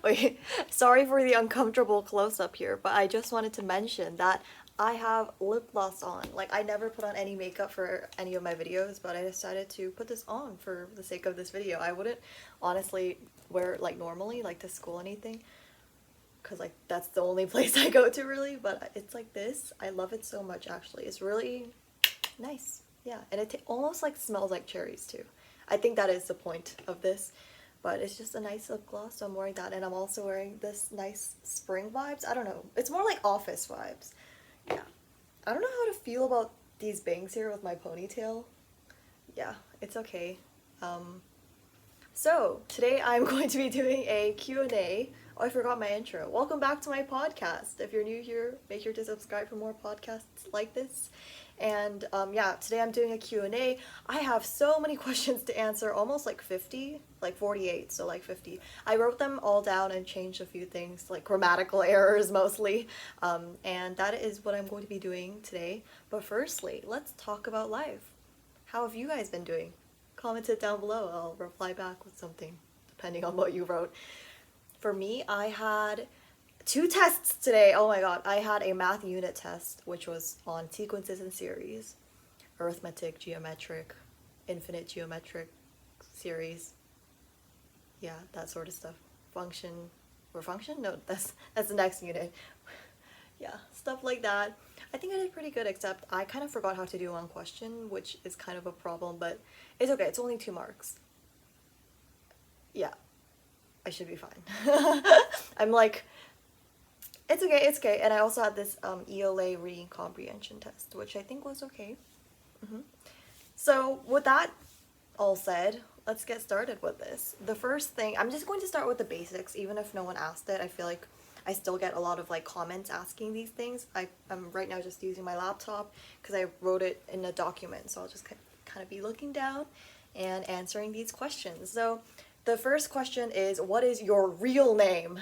Wait, sorry for the uncomfortable close-up here, but I just wanted to mention that I have lip gloss on. Like, I never put on any makeup for any of my videos, but I decided to put this on for the sake of this video. I wouldn't honestly wear it like normally, like to school anything, because like that's the only place I go to really, but it's like this. I love it so much actually. It's really nice. Yeah, and it almost like smells like cherries too. I think that is the point of this. But it's just a nice lip gloss, so I'm wearing that, and I'm also wearing this nice spring vibes. I don't know. It's more like office vibes. Yeah. I don't know how to feel about these bangs here with my ponytail. Yeah, it's okay. So today I'm going to be doing a Q&A. Oh, I forgot my intro. Welcome back to my podcast. If you're new here, make sure to subscribe for more podcasts like this. And yeah, today I'm doing a Q&A. I have so many questions to answer, almost like 50, like 48, so like 50. I wrote them all down and changed a few things, like grammatical errors mostly. And that is what I'm going to be doing today. But firstly, let's talk about life. How have you guys been doing? Comment it down below. I'll reply back with something, depending on what you wrote. For me, I had 2 tests today. Oh my god. I had a math unit test, which was on sequences and series, arithmetic, geometric, infinite geometric series. Yeah, that sort of stuff. Function or function? No, that's the next unit. Yeah, stuff like that. I think I did pretty good, except I kind of forgot how to do one question, which is kind of a problem, but it's okay. It's only 2 marks. Yeah, I should be fine. I'm like, it's okay, it's okay. And I also had this ELA reading comprehension test, which I think was okay. So with that all said, let's get started with this. The first thing, I'm just going to start with the basics, even if no one asked it. I feel like I still get a lot of like comments asking these things. I'm right now just using my laptop because I wrote it in a document, so I'll just kind of be looking down and answering these questions. So the first question is, what is your real name?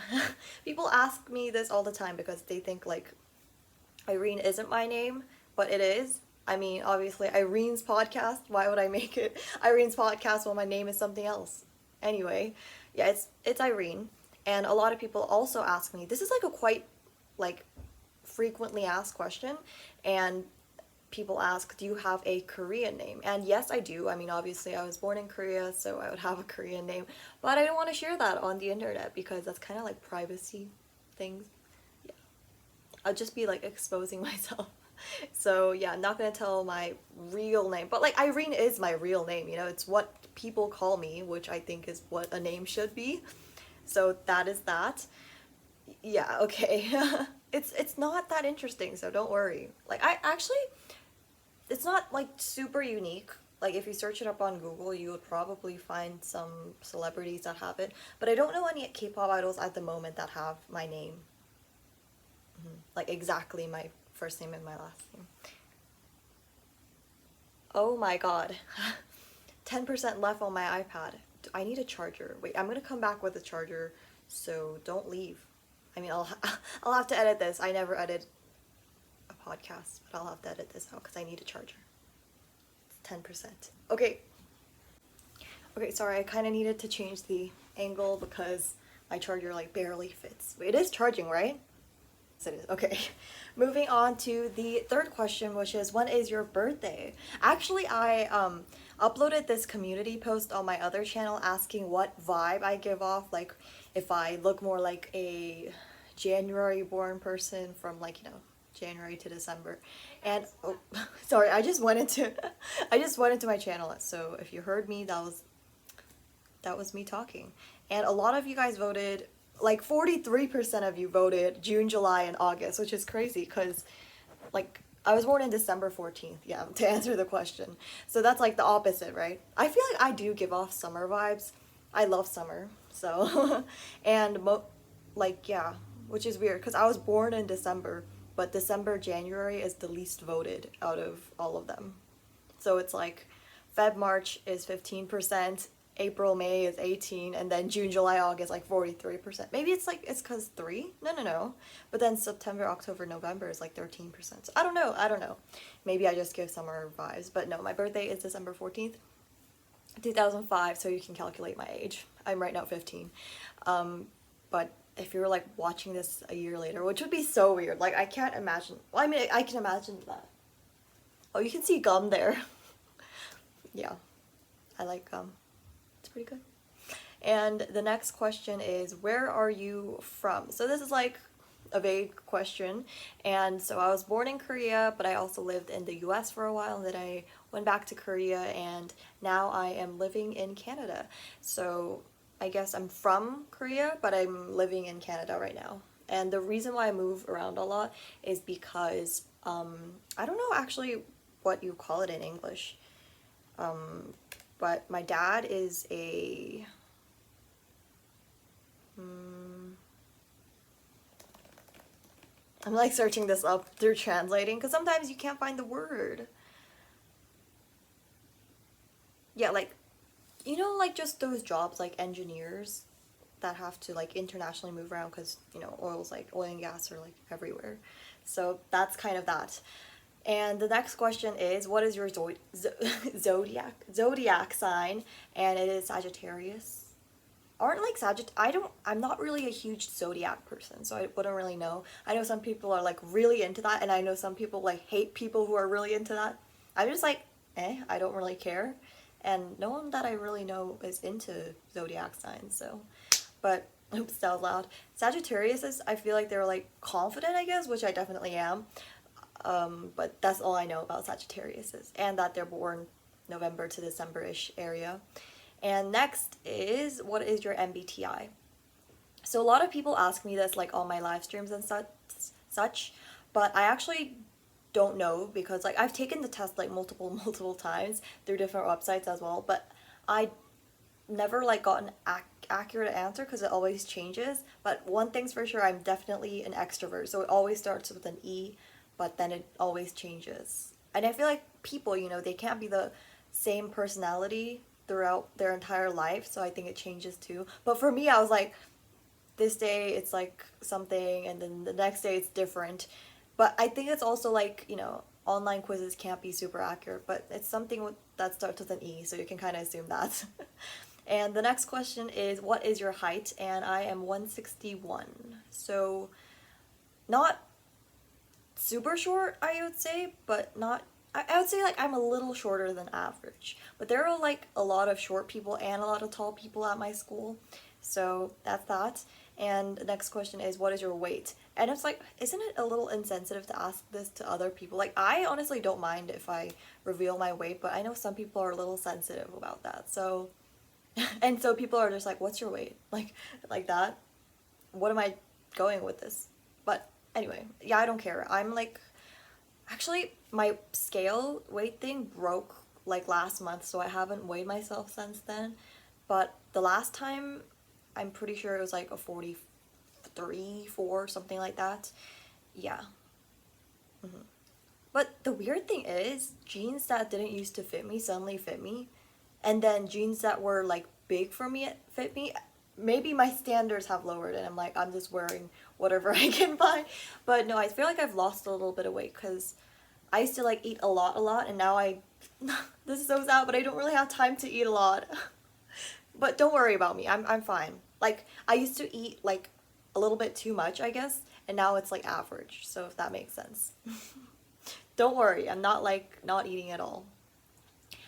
People ask me this all the time because they think like Irene isn't my name, but it is. I mean, obviously, Irene's podcast. Why would I make it Irene's podcast when my name is something else? Anyway, yeah, it's Irene. And a lot of people also ask me, this is like a quite like frequently asked question, and people ask, do you have a Korean name? And yes, I do. I mean, obviously I was born in Korea, so I would have a Korean name, but I don't want to share that on the internet because that's kind of like privacy things. Yeah, I'll just be like exposing myself. So yeah, I'm not gonna tell my real name, but like Irene is my real name, you know, it's what people call me, which I think is what a name should be. So that is that. Yeah, okay. It's not that interesting, so don't worry. Like I actually, it's not like super unique. Like if you search it up on Google, you would probably find some celebrities that have it, but I don't know any K-pop idols at the moment that have my name. Like exactly my first name and my last name. Oh my god. 10% left on my iPad. I need a charger. Wait, I'm gonna come back with a charger, so don't leave. I mean, I'll have to edit this. I never edit a podcast, but I'll have to edit this out because I need a charger. It's 10%. Okay. Okay, sorry, I kind of needed to change the angle because my charger like barely fits. Wait, it is charging, right? Yes, it is. Okay. Moving on to the third question, which is, when is your birthday? Actually, I uploaded this community post on my other channel asking what vibe I give off, like if I look more like a January born person from like, you know, January to December. And oh, sorry, I just went into my channel, so if you heard me, that was me talking. And a lot of you guys voted, like 43% of you voted June, July, and August, which is crazy because like I was born in December 14th, yeah, to answer the question. So that's like the opposite, right? I feel like I do give off summer vibes. I love summer, so, and like, yeah, which is weird because I was born in December, but December, January is the least voted out of all of them. So it's like Feb, March is 15%, April, May is 18, and then June, July, August like 43%. Maybe it's like it's cause 3? No. But then September, October, November is like 13%. So I don't know. Maybe I just give summer vibes, but no, my birthday is December 14th. 2005, so you can calculate my age. I'm right now 15. But if you're like watching this a year later, which would be so weird, like I can't imagine. Well, I mean, I can imagine that. Oh, you can see gum there. Yeah, I like gum. It's pretty good. And the next question is, where are you from? So this is like a vague question. And so I was born in Korea, but I also lived in the US for a while, and then I went back to Korea, and now I am living in Canada. So I guess I'm from Korea, but I'm living in Canada right now. And the reason why I move around a lot is because I don't know actually what you call it in English. But my dad is a I'm like searching this up through translating because sometimes you can't find the word. Yeah, like, you know, like just those jobs like engineers that have to like internationally move around because, you know, oil and gas are like everywhere. So that's kind of that. And the next question is, what is your zodiac sign? And it is Sagittarius. Aren't like I'm not really a huge zodiac person, so I wouldn't really know. I know some people are like really into that, and I know some people like hate people who are really into that. I'm just like, I don't really care. And no one that I really know is into zodiac signs, so. But, oops, that was loud. Sagittarius is, I feel like they're like confident, I guess, which I definitely am. But that's all I know about Sagittarius is, and that they're born November to December-ish area. And next is, what is your MBTI? So a lot of people ask me this like on my live streams and such, but I actually don't know because like I've taken the test like multiple times through different websites as well, but I never like got an accurate answer because it always changes. But one thing's for sure, I'm definitely an extrovert, so it always starts with an E, but then it always changes. And I feel like people, you know, they can't be the same personality throughout their entire life, so I think it changes too. But for me, I was like, this day it's like something, and then the next day it's different. But I think it's also like, you know, online quizzes can't be super accurate, but it's something that starts with an E, so you can kind of assume that. And the next question is, what is your height? And I am 161, so not super short, I would say, but not, I would say like I'm a little shorter than average. But there are like a lot of short people and a lot of tall people at my school, so that's that. And the next question is, what is your weight? And it's like, isn't it a little insensitive to ask this to other people? Like, I honestly don't mind if I reveal my weight, but I know some people are a little sensitive about that. So, and so people are just like, what's your weight? Like that. What am I going with this? But anyway, yeah, I don't care. I'm like, actually, my scale weight thing broke like last month, so I haven't weighed myself since then. But the last time, I'm pretty sure it was like a 43, 4, something like that. Yeah. But the weird thing is, jeans that didn't used to fit me suddenly fit me. And then jeans that were like big for me fit me. Maybe my standards have lowered and I'm like, I'm just wearing whatever I can buy. But no, I feel like I've lost a little bit of weight because I used to like eat a lot, and now this is so sad, but I don't really have time to eat a lot. But don't worry about me, I'm fine. Like, I used to eat like a little bit too much, I guess, and now it's like average, so if that makes sense. Don't worry, I'm not like not eating at all.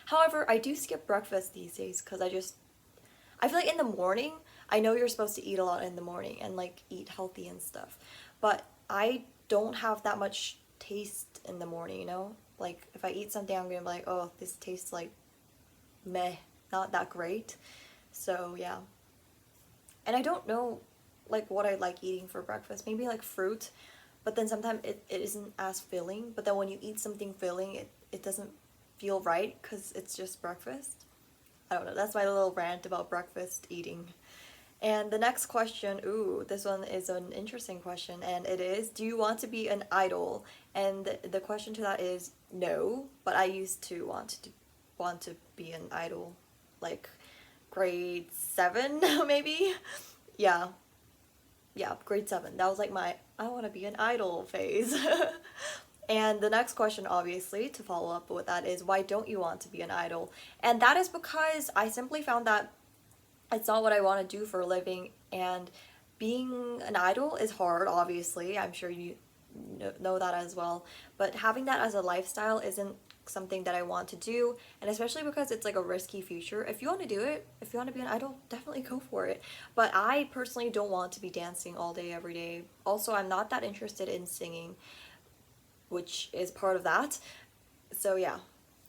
However, I do skip breakfast these days because I feel like in the morning, I know you're supposed to eat a lot in the morning and like eat healthy and stuff, but I don't have that much taste in the morning, you know? Like, if I eat something, I'm gonna be like, oh, this tastes like meh, not that great. So, yeah. And I don't know, like, what I like eating for breakfast. Maybe, like, fruit, but then sometimes it isn't as filling. But then when you eat something filling, it doesn't feel right because it's just breakfast. I don't know, that's my little rant about breakfast eating. And the next question, ooh, this one is an interesting question, and it is, do you want to be an idol? And the question to that is no, but I used to want to be an idol, like grade 7 maybe. Yeah, grade 7. That was like my I want to be an idol phase. And the next question, obviously, to follow up with that is, why don't you want to be an idol? And that is because I simply found that it's not what I want to do for a living, and being an idol is hard, obviously. I'm sure you know that as well. But having that as a lifestyle isn't something that I want to do, and especially because it's like a risky future. If you want to do it, if you want to be an idol, definitely go for it. But I personally don't want to be dancing all day, every day. Also, I'm not that interested in singing, which is part of that. So yeah.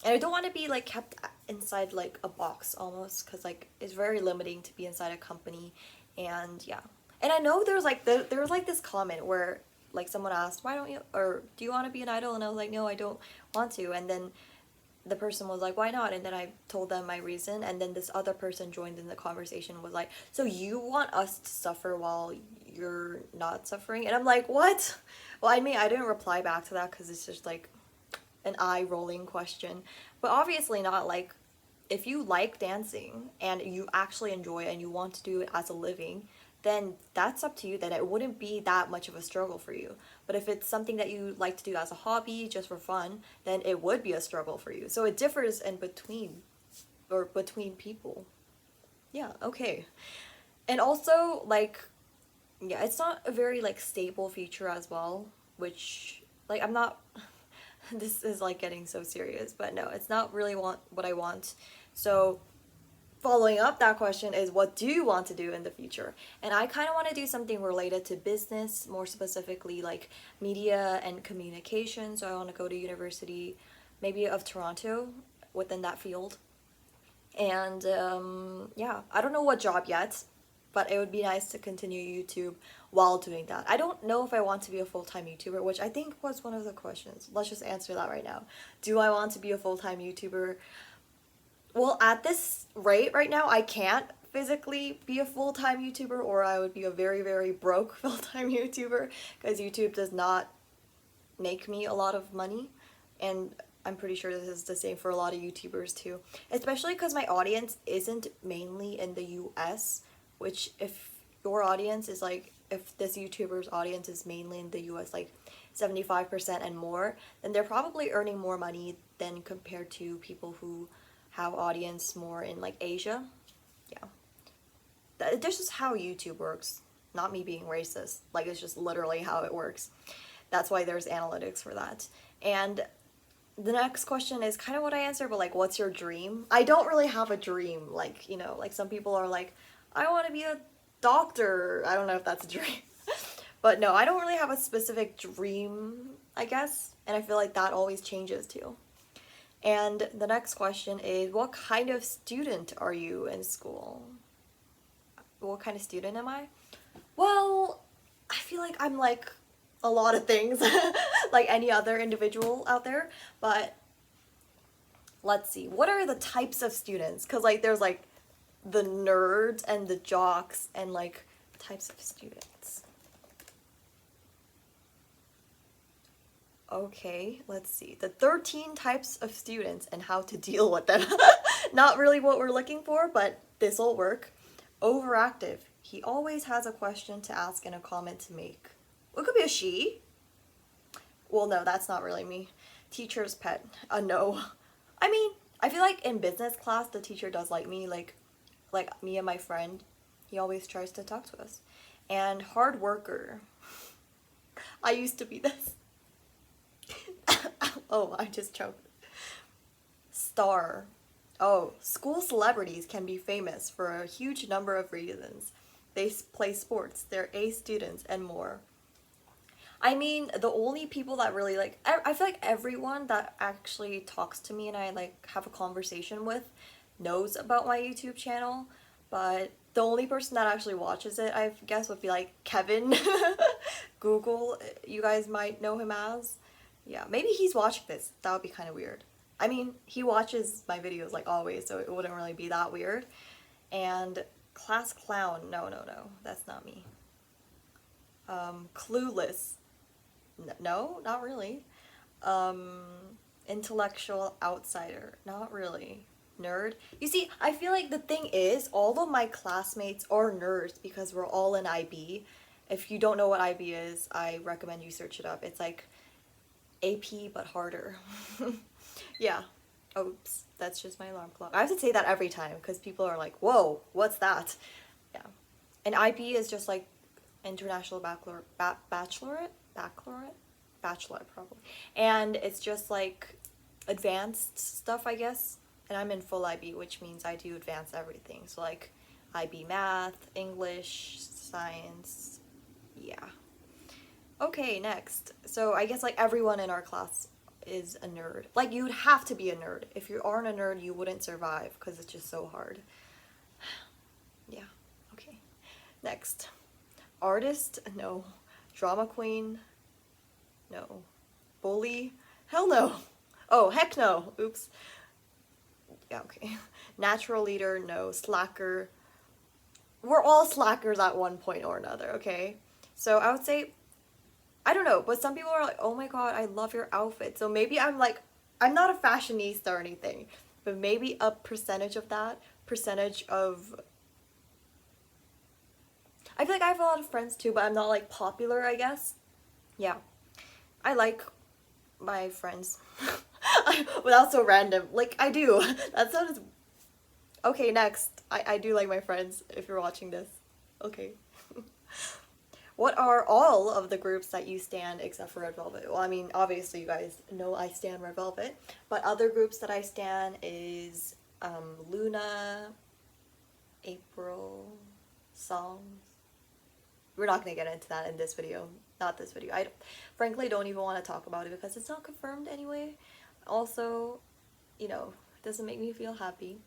And I don't want to be like kept inside like a box almost, because like it's very limiting to be inside a company. And yeah. And I know there's like there was like this comment where like someone asked, why don't you, or do you want to be an idol? And I was like, no, I don't want to. And then the person was like, why not? And then I told them my reason, and then this other person joined in the conversation, was like, so you want us to suffer while you're not suffering? And I'm like, what? Well, I mean, I didn't reply back to that because it's just like an eye-rolling question. But obviously not. Like, if you like dancing and you actually enjoy it and you want to do it as a living, then that's up to you. Then it wouldn't be that much of a struggle for you. But if it's something that you like to do as a hobby, just for fun, then it would be a struggle for you. So it differs in between, or between people. Yeah, okay. And also, like, yeah, it's not a very, like, stable future as well, which, like, I'm not, this is, like, getting so serious, but no, it's not really what I want. So following up that question is, what do you want to do in the future? And I kind of want to do something related to business, more specifically like media and communication. So I want to go to University, maybe of Toronto, within that field. And yeah, I don't know what job yet, but it would be nice to continue YouTube while doing that. I don't know if I want to be a full-time YouTuber, which I think was one of the questions. Let's just answer that right now. Do I want to be a full-time YouTuber? Well, at this rate right now, I can't physically be a full-time YouTuber, or I would be a very, very broke full-time YouTuber, because YouTube does not make me a lot of money. And I'm pretty sure this is the same for a lot of YouTubers too. Especially because my audience isn't mainly in the US, which if your audience is like, if this YouTuber's audience is mainly in the US, like 75% and more, then they're probably earning more money than compared to people who have audience more in like Asia. Yeah. That's just how YouTube works. Not me being racist. Like, it's just literally how it works. That's why there's analytics for that. And the next question is kind of what I answered, but like, what's your dream? I don't really have a dream. Like, you know, like some people are like, I want to be a doctor. I don't know if that's a dream. But no, I don't really have a specific dream, I guess. And I feel like that always changes too. And the next question is, what kind of student are you in school? What kind of student am I? Well, I feel like I'm like a lot of things, like any other individual out there. But let's see, what are the types of students? Because like there's like the nerds and the jocks and like types of students. Okay, let's see. The 13 types of students and how to deal with them. Not really what we're looking for, but this'll work. Overactive. He always has a question to ask and a comment to make. It could be a she. Well, no, that's not really me. Teacher's pet. No. I mean, I feel like in business class, the teacher does like me. Like me and my friend. He always tries to talk to us. And hard worker. I used to be this. Oh, I just choked. Star. Oh, school celebrities can be famous for a huge number of reasons. They play sports, they're A students, and more. I mean, the only people that really like, I feel like everyone that actually talks to me and I like have a conversation with knows about my YouTube channel, but the only person that actually watches it, I guess, would be like Kevin. Google, you guys might know him as. Yeah, maybe he's watching this. That would be kind of weird. I mean, he watches my videos like always, so it wouldn't really be that weird. And class clown. No, that's not me. Clueless. No, not really. Intellectual outsider. Not really. Nerd. You see, I feel like the thing is, all of my classmates are nerds because we're all in IB. If you don't know what IB is, I recommend you search it up. It's like AP but harder. Yeah. Oops, that's just my alarm clock. I have to say that every time because people are like, whoa, what's that? Yeah. And IB is just like International Bachelorette? Bachelor, probably. And it's just like advanced stuff, I guess. And I'm in full IB, which means I do advanced everything. So like IB math, English, science, yeah. Okay, next. So I guess like everyone in our class is a nerd. Like you'd have to be a nerd. If you aren't a nerd, you wouldn't survive because it's just so hard. Yeah, okay. Next. Artist? No. Drama queen? No. Bully? Hell no. Oh, heck no. Oops. Yeah, okay. Natural leader? No. Slacker? We're all slackers at one point or another, okay? So I would say, I don't know, but some people are like, oh my god, I love your outfit. So maybe I'm like, I'm not a fashionista or anything, but maybe a percentage of that, percentage of, I feel like I have a lot of friends too, but I'm not like popular, I guess. Yeah. I like my friends. Without so random. Like, I do. That sounds... Okay, next. I do like my friends, if you're watching this. Okay. What are all of the groups that you stan except for Red Velvet? Well, I mean, obviously you guys know I stan Red Velvet, but other groups that I stan is Luna, April, Songs. We're not going to get into that in this video. Not this video. I frankly don't even want to talk about it because it's not confirmed anyway. Also, you know, it doesn't make me feel happy.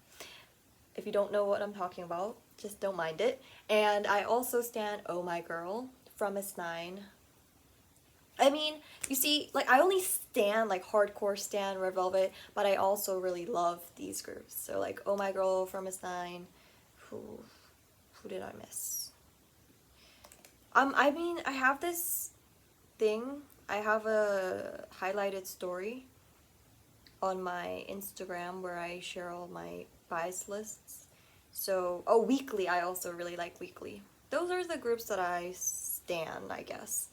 If you don't know what I'm talking about, just don't mind it. And I also stan Oh My Girl from S9. I mean, you see, like I only stan like hardcore stan Red Velvet, but I also really love these groups. So like Oh My Girl from S9. Who did I miss? I mean, I have this thing. I have a highlighted story on my Instagram where I share all my bias lists. So, oh, Weekly. I also really like Weekly. Those are the groups that I stan, I guess.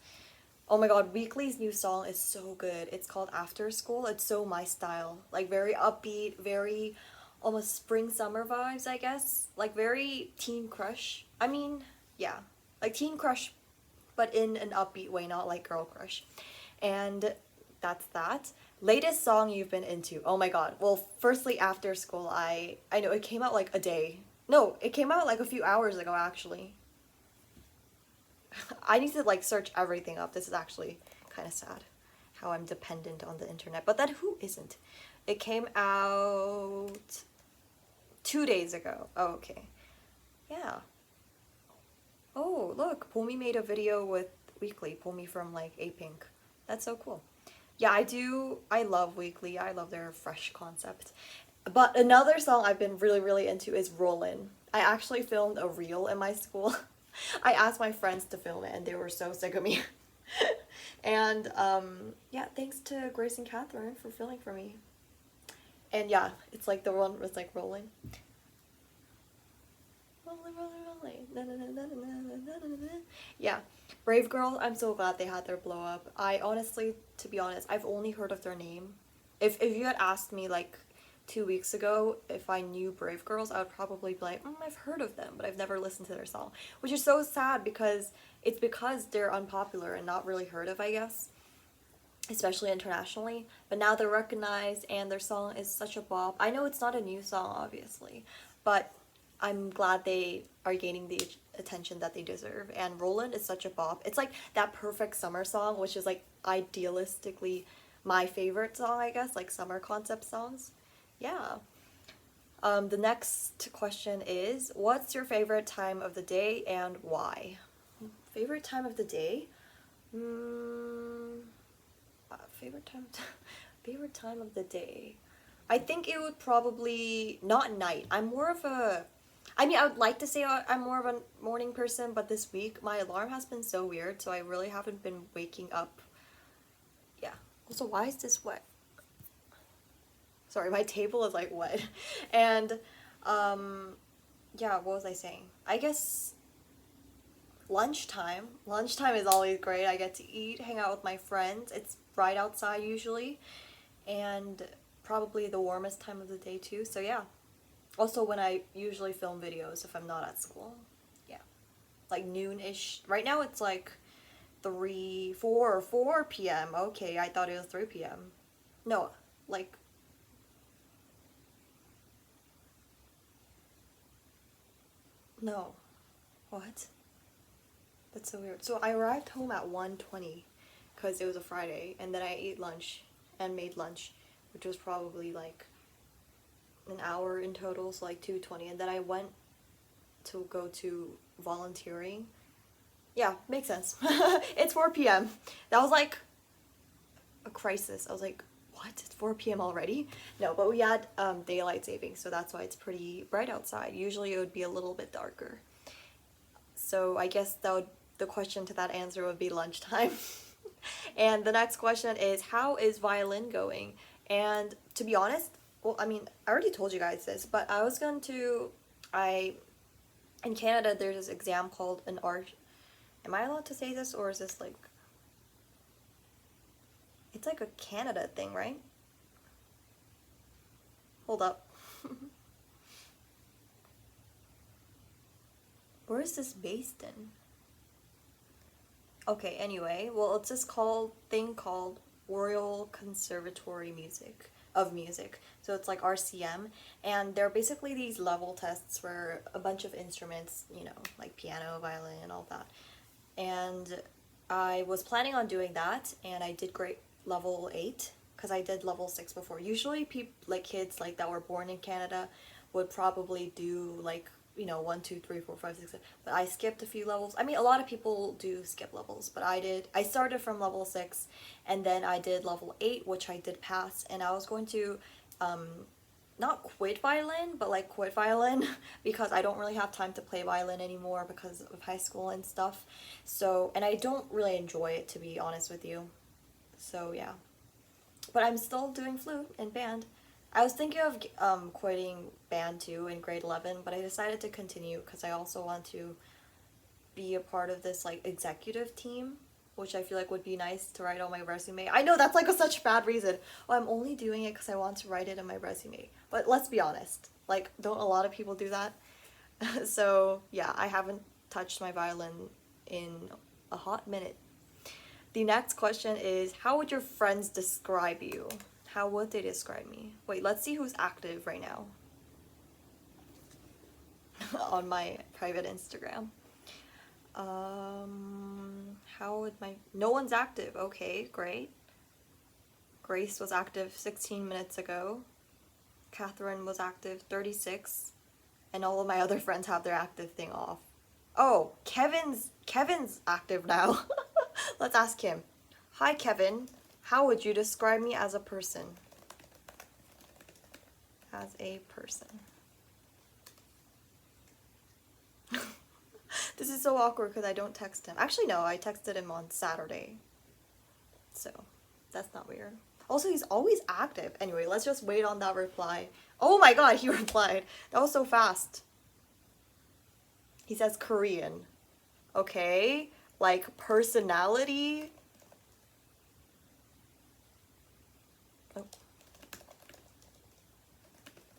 Oh my god, Weekly's new song is so good. It's called After School. It's so my style. Like very upbeat, very almost spring summer vibes, I guess. Like very Teen Crush. I mean, yeah. Like Teen Crush, but in an upbeat way, not like Girl Crush. And that's that. Latest song you've been into. Oh my god. Well, firstly, After School, I know it came out like a day. No, it came out like a few hours ago, actually. I need to like search everything up. This is actually kind of sad how I'm dependent on the internet. But then who isn't? It came out 2 days ago. Oh, okay. Yeah. Oh, look, Pomi made a video with Weekly, Pomi from like A-Pink. That's so cool. Yeah, I love Weekly. I love their fresh concept. But another song I've been really, really into is Rollin'. I actually filmed a reel in my school. I asked my friends to film it and they were so sick of me. And yeah, thanks to Grace and Catherine for filming for me. And yeah, it's like the one was like rolling. Yeah, Brave Girls, I'm so glad they had their blow up. I honestly, to be honest, I've only heard of their name. If you had asked me like 2 weeks ago if I knew Brave Girls, I would probably be like, I've heard of them, but I've never listened to their song. Which is so sad because it's because they're unpopular and not really heard of, I guess. Especially internationally. But now they're recognized and their song is such a bop. I know it's not a new song, obviously, but I'm glad they are gaining the attention that they deserve. And Roland is such a bop. It's like that perfect summer song, which is like idealistically my favorite song, I guess, like summer concept songs. Yeah. The next question is, what's your favorite time of the day and why? Favorite time of the day? Favorite time of the day. I think it would probably not night. I would like to say I'm more of a morning person, but this week my alarm has been so weird, so I really haven't been waking up. Yeah. Also, why is this wet? Sorry, my table is like wet. And yeah, what was I saying? I guess lunchtime. Lunchtime is always great. I get to eat, hang out with my friends. It's right outside usually, and probably the warmest time of the day too. So yeah. Also when I usually film videos if I'm not at school. Yeah. Like noon-ish. Right now it's like 4 p.m. Okay, I thought it was 3 p.m. No, like no. What? That's so weird. So I arrived home at 1:20 because it was a Friday, and then I ate lunch and made lunch, which was probably like an hour in total, so like 2:20, and then I went to go to volunteering. Yeah, makes sense. It's 4 p.m. That was like a crisis. I was like, what? It's 4 p.m. already? No, but we had daylight savings, so that's why it's pretty bright outside. Usually it would be a little bit darker. So I guess the question to that answer would be lunchtime. And the next question is, how is violin going? And to be honest, well, I mean, I already told you guys this, but in Canada, there's this exam called an art. Am I allowed to say this, or is this like, it's like a Canada thing, right? Hold up. Where is this based in? Okay, anyway, well, it's this thing called Royal Conservatory of Music. So it's like RCM, and they're basically these level tests for a bunch of instruments, you know, like piano, violin, and all that. And I was planning on doing that, and I did great level 8 because I did level 6 before. Usually kids like that were born in Canada would probably do like, you know, 1, 2, 3, 4, 5, 6, 7. But I skipped a few levels. I mean, a lot of people do skip levels, but I started from level 6, and then I did level 8, which I did pass, and I was going to not quit violin, but like quit violin because I don't really have time to play violin anymore because of high school and stuff. So, and I don't really enjoy it, to be honest with you. So yeah, but I'm still doing flute and band. I was thinking of quitting band too in grade 11, but I decided to continue because I also want to be a part of this like executive team, which I feel like would be nice to write on my resume. I know that's like such bad reason. Oh, I'm only doing it because I want to write it in my resume. But let's be honest, like, don't a lot of people do that? So yeah, I haven't touched my violin in a hot minute. The next question is, how would your friends describe you? How would they describe me? Wait, let's see who's active right now on my private Instagram. No one's active. Okay, great. Grace was active 16 minutes ago. Catherine was active 36. And all of my other friends have their active thing off. Oh, Kevin's active now. Let's ask him. Hi, Kevin. How would you describe me as a person? As a person. This is so awkward because I don't text him. Actually, no, I texted him on Saturday. So, that's not weird. Also, he's always active. Anyway, let's just wait on that reply. Oh my god, he replied. That was so fast. He says Korean. Okay. Like, personality. Oh.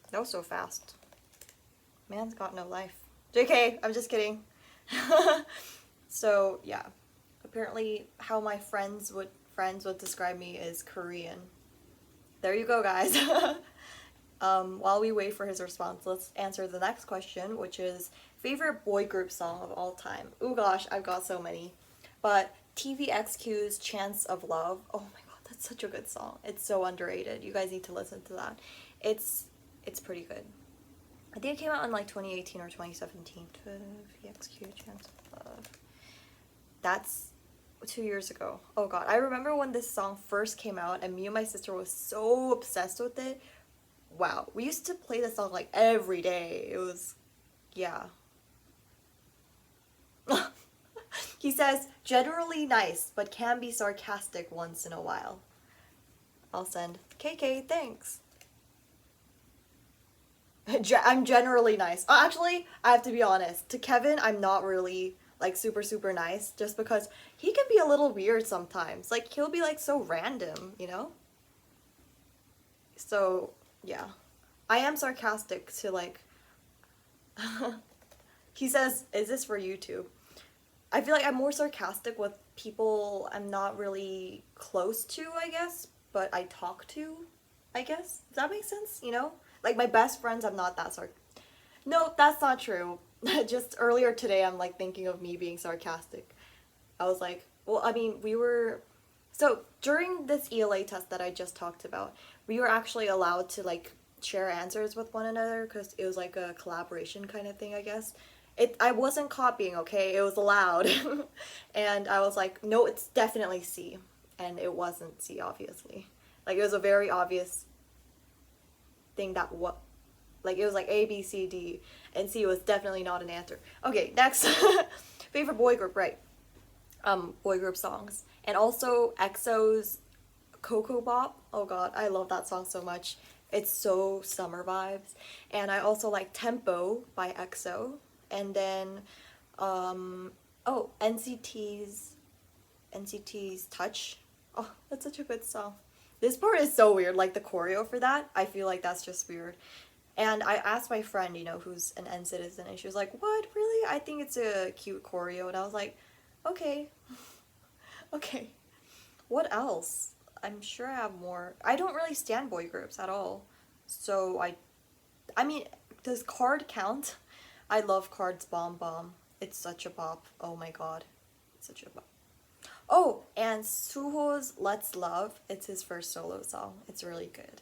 That was so fast. Man's got no life. JK, I'm just kidding. So, yeah. Apparently, how my friends would describe me is Korean. There you go, guys. While we wait for his response, let's answer the next question, which is favorite boy group song of all time. Oh gosh, I've got so many. But TVXQ's Chance of Love. Oh my god, that's such a good song. It's so underrated. You guys need to listen to that. It's pretty good. I think it came out in like 2018 or 2017. TVXQ Chance of Love. That's 2 years ago. Oh god, I remember when this song first came out and me and my sister was so obsessed with it. Wow, we used to play this song like every day. It was, yeah. He says, generally nice, but can be sarcastic once in a while. I'll send, KK, thanks. I'm generally nice. Actually, I have to be honest. To Kevin, I'm not really like super super nice, just because he can be a little weird sometimes. Like he'll be like so random, you know? So, yeah. I am sarcastic to like he says, "Is this for YouTube?" I feel like I'm more sarcastic with people I'm not really close to, I guess, but I talk to, I guess. Does that make sense? You know? Like my best friends, I'm not that No, that's not true. Just earlier today, I'm like thinking of me being sarcastic. I was like, well, I mean, so during this ELA test that I just talked about, we were actually allowed to like share answers with one another because it was like a collaboration kind of thing, I guess. I wasn't copying, okay? It was allowed. And I was like, no, it's definitely C. And it wasn't C, obviously. Like, it was a very obvious thing that like, it was like A, B, C, D, and C was definitely not an answer. Okay, next. Favorite boy group, right? Boy group songs. And also EXO's Coco Bop. Oh god, I love that song so much. It's so summer vibes. And I also like Tempo by EXO. And then, oh, NCT's Touch. Oh, that's such a good song. This part is so weird, like the choreo for that. I feel like that's just weird. And I asked my friend, you know, who's an N citizen, and she was like, "What, really? I think it's a cute choreo." And I was like, okay. Okay. What else? I'm sure I have more. I don't really stan boy groups at all. So I mean, does Card count? I love Card's Bomb Bomb. It's such a bop. Oh my god. It's such a bop. Oh, and Suho's Let's Love. It's his first solo song. It's really good.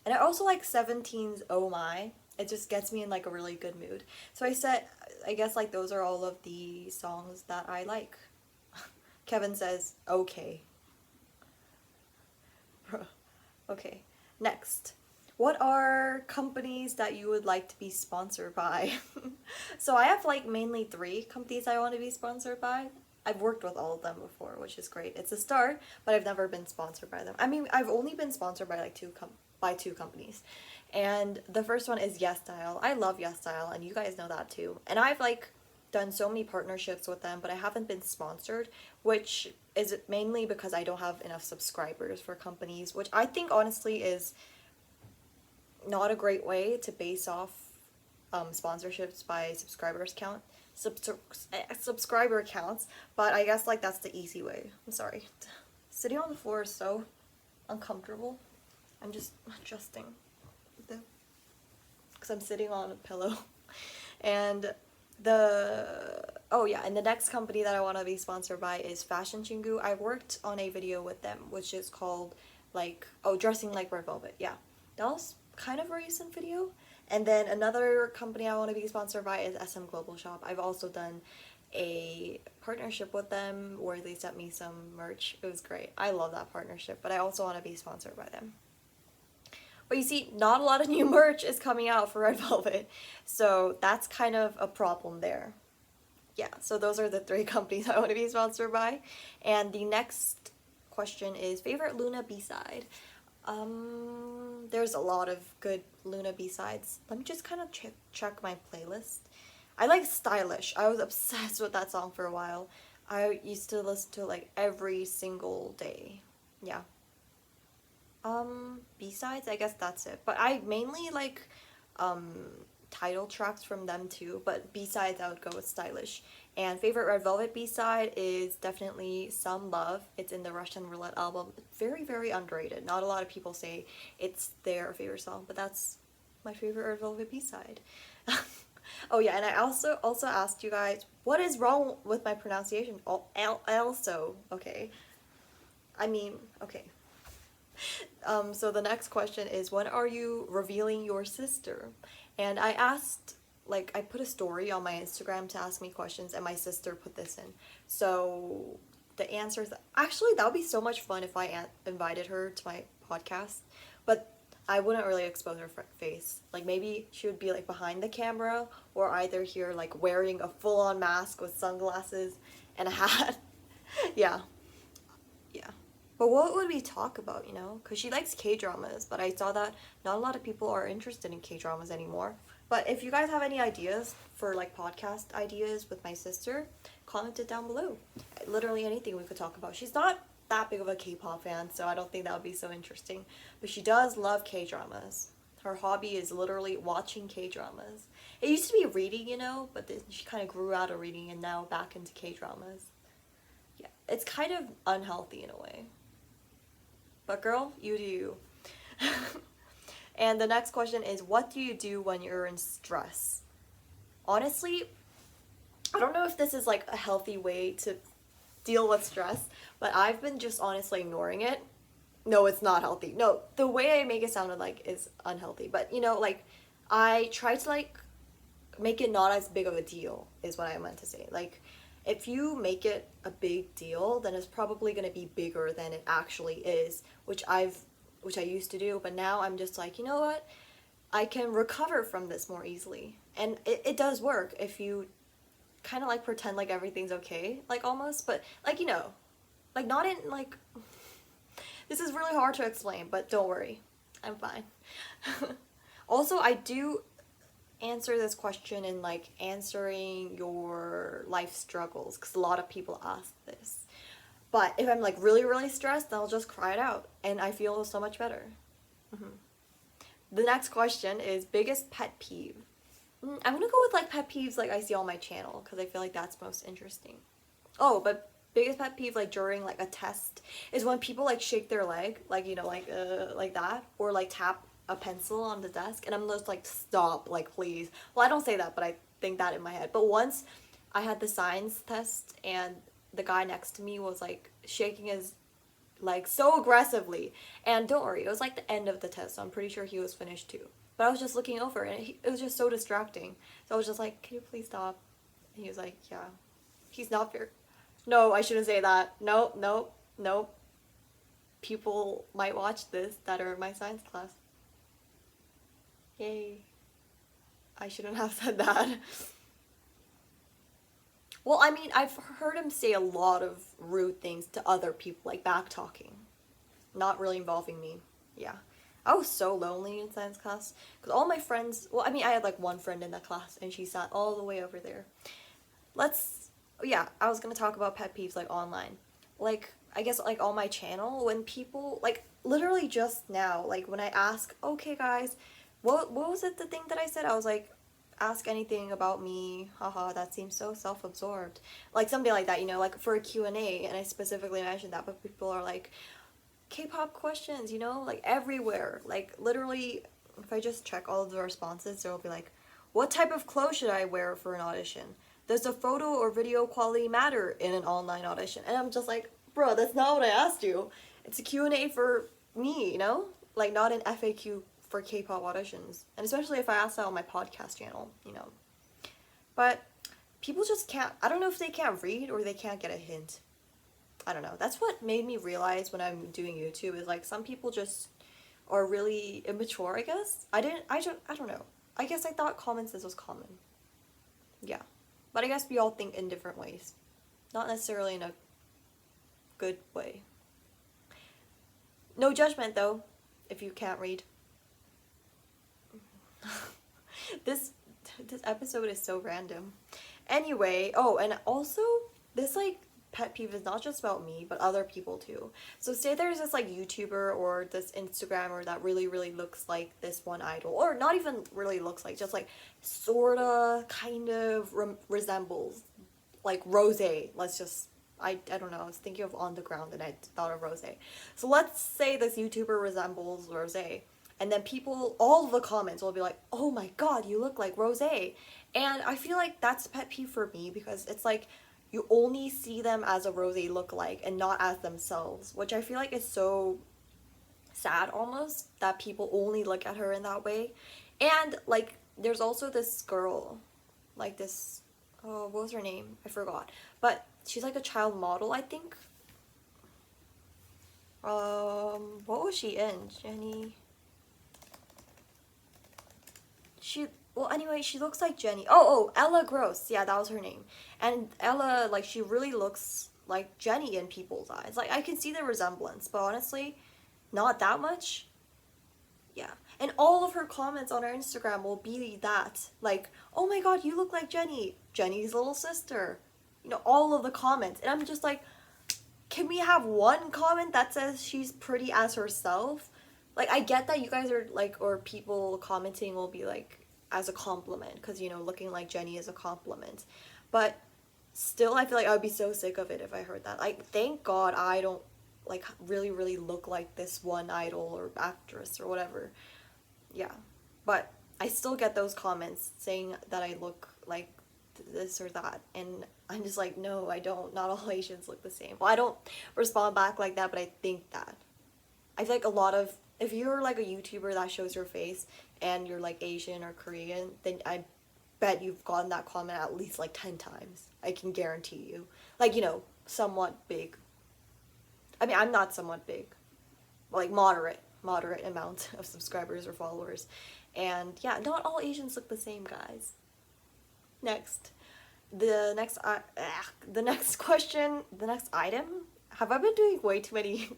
And I also like 17's Oh My. It just gets me in like a really good mood. So I guess like those are all of the songs that I like. Kevin says, okay. Okay. Next. What are companies that you would like to be sponsored by? So I have like mainly 3 companies I want to be sponsored by. I've worked with all of them before, which is great. It's a start, but I've never been sponsored by them. I mean, I've only been sponsored by like 2 companies. And the first one is Yes Style. I love Yes Style, and you guys know that too. And I've like done so many partnerships with them, but I haven't been sponsored, which is mainly because I don't have enough subscribers for companies, which I think honestly is not a great way to base off sponsorships by subscriber counts, but I guess like that's the easy way. I'm sorry. Sitting on the floor is so uncomfortable. I'm just adjusting because I'm sitting on a pillow. And and the next company that I want to be sponsored by is Fashion Chingu. I worked on a video with them, which is called like, dressing like Red Velvet. Yeah, that was kind of a recent video. And then another company I want to be sponsored by is SM Global Shop. I've also done a partnership with them where they sent me some merch. It was great. I love that partnership, but I also want to be sponsored by them. But you see, not a lot of new merch is coming out for Red Velvet, so that's kind of a problem there. Yeah, so those are the 3 companies I want to be sponsored by. And the next question is favorite Luna B-side. There's a lot of good Luna B-sides. Let me just kind of check my playlist. I like Stylish. I was obsessed with that song for a while. I used to listen to it like every single day. Yeah. B-sides, I guess that's it. But I mainly like title tracks from them too, but B-sides I would go with Stylish. And favorite Red Velvet B-side is definitely Some Love. It's in the Russian Roulette album. Very, very underrated. Not a lot of people say it's their favorite song, but that's my favorite Red Velvet B-side. Oh yeah, and I also asked you guys, what is wrong with my pronunciation? Also, okay. I mean, okay. So the next question is, when are you revealing your sister? And I asked, like, I put a story on my Instagram to ask me questions, and my sister put this in. So the answer is, actually, that would be so much fun if I invited her to my podcast, but I wouldn't really expose her face. Like, maybe she would be, like, behind the camera, or either here, like, wearing a full-on mask with sunglasses and a hat. Yeah. Yeah. But what would we talk about, you know? Because she likes K-dramas, but I saw that not a lot of people are interested in K-dramas anymore. But if you guys have any ideas for, like, podcast ideas with my sister, comment it down below. Literally anything we could talk about. She's not that big of a K-pop fan, so I don't think that would be so interesting. But she does love K-dramas. Her hobby is literally watching K-dramas. It used to be reading, you know, but then she kind of grew out of reading and now back into K-dramas. Yeah, it's kind of unhealthy in a way. But girl, you do you. And the next question is, what do you do when you're in stress? Honestly, I don't know if this is like a healthy way to deal with stress, but I've been just honestly ignoring it. No, it's not healthy. No, the way I make it sound like is unhealthy. But you know, like I try to like make it not as big of a deal is what I meant to say. Like if you make it a big deal, then it's probably going to be bigger than it actually is, which I used to do, but now I'm just like, you know what? I can recover from this more easily. And it does work if you kind of like pretend like everything's okay, like almost, but like, you know, like not in like, this is really hard to explain, but don't worry, I'm fine. Also, I do answer this question in like answering your life struggles, because a lot of people ask this. But if I'm like really, really stressed, then I'll just cry it out and I feel so much better. The next question is biggest pet peeve. I'm gonna go with like pet peeves like I see on my channel because I feel like that's most interesting. Oh, but biggest pet peeve like during like a test is when people like shake their leg, like, you know, like that, or like tap a pencil on the desk, and I'm just like, stop, like please. Well, I don't say that, but I think that in my head. But once I had the science test and the guy next to me was like shaking his leg so aggressively, and don't worry, it was like the end of the test, so I'm pretty sure he was finished too. But I was just looking over and it was just so distracting. So I was just like, can you please stop? And he was like, yeah. He's not fair. No, I shouldn't say that. Nope, nope, nope. People might watch this that are in my science class. Yay. I shouldn't have said that. Well, I mean, I've heard him say a lot of rude things to other people, like back-talking. Not really involving me. Yeah. I was so lonely in science class. Because all my friends... Well, I mean, I had like one friend in that class, and she sat all the way over there. Yeah, I was going to talk about pet peeves, like, online. Like, I guess, like, on my channel, when people... Like, literally just now, like, when I ask, okay, guys, what was it, the thing that I said? I was like... Ask anything about me, haha, that seems so self-absorbed. Like something like that, you know, like for a Q&A, and I specifically mentioned that, but people are like, K-pop questions, you know, like everywhere. Like literally, if I just check all of the responses, there will be like, what type of clothes should I wear for an audition? Does the photo or video quality matter in an online audition? And I'm just like, bro, that's not what I asked you. It's a Q&A for me, you know? Like not an FAQ for K-pop auditions, and especially if I ask that on my podcast channel, you know. But people just can't, I don't know if they can't read or they can't get a hint. I don't know. That's what made me realize when I'm doing YouTube is like some people just are really immature, I guess. I don't know. I guess I thought common sense was common. Yeah. But I guess we all think in different ways. Not necessarily in a good way. No judgment though, if you can't read. This episode is so random. Anyway, oh, and also this like pet peeve is not just about me, but other people too. So say there's this like YouTuber or this Instagrammer that really looks like this one idol, or not even really looks like, just like sorta kind of resembles like Rose. Let's just I don't know, I was thinking of On the Ground and I thought of Rose. So let's say this YouTuber resembles Rose. And then people, all of the comments will be like, oh my god, you look like Rose. And I feel like that's a pet peeve for me because it's like you only see them as a Rose lookalike and not as themselves, which I feel like is so sad almost that people only look at her in that way. And like there's also this girl, like this, oh, what was her name? I forgot. But she's like a child model, I think. What was she in? Jenny... Well, anyway, she looks like Jenny. Oh, Ella Gross. Yeah, that was her name. And Ella, like, she really looks like Jenny in people's eyes. Like, I can see the resemblance, but honestly, not that much. Yeah. And all of her comments on her Instagram will be that. Like, oh my god, you look like Jenny. Jenny's little sister. you know, all of the comments. And I'm just like, can we have one comment that says she's pretty as herself? Like, I get that you guys are like, or people commenting will be like as a compliment, because, you know, looking like Jenny is a compliment. But still, I feel like I would be so sick of it if I heard that. Like, thank God I don't like really, really look like this one idol or actress or whatever. Yeah. But I still get those comments saying that I look like this or that, and I'm just like, no, I don't. Not all Asians look the same. Well, I don't respond back like that, but I think that. I feel like a lot of, if you're like a YouTuber that shows your face and you're like Asian or Korean, then I bet you've gotten that comment at least like 10 times. I can guarantee you. Like, you know, somewhat big. I mean, I'm not somewhat big. Like, moderate amount of subscribers or followers. And yeah, not all Asians look the same, guys. Next. The next question, the next item. Have I been doing way too many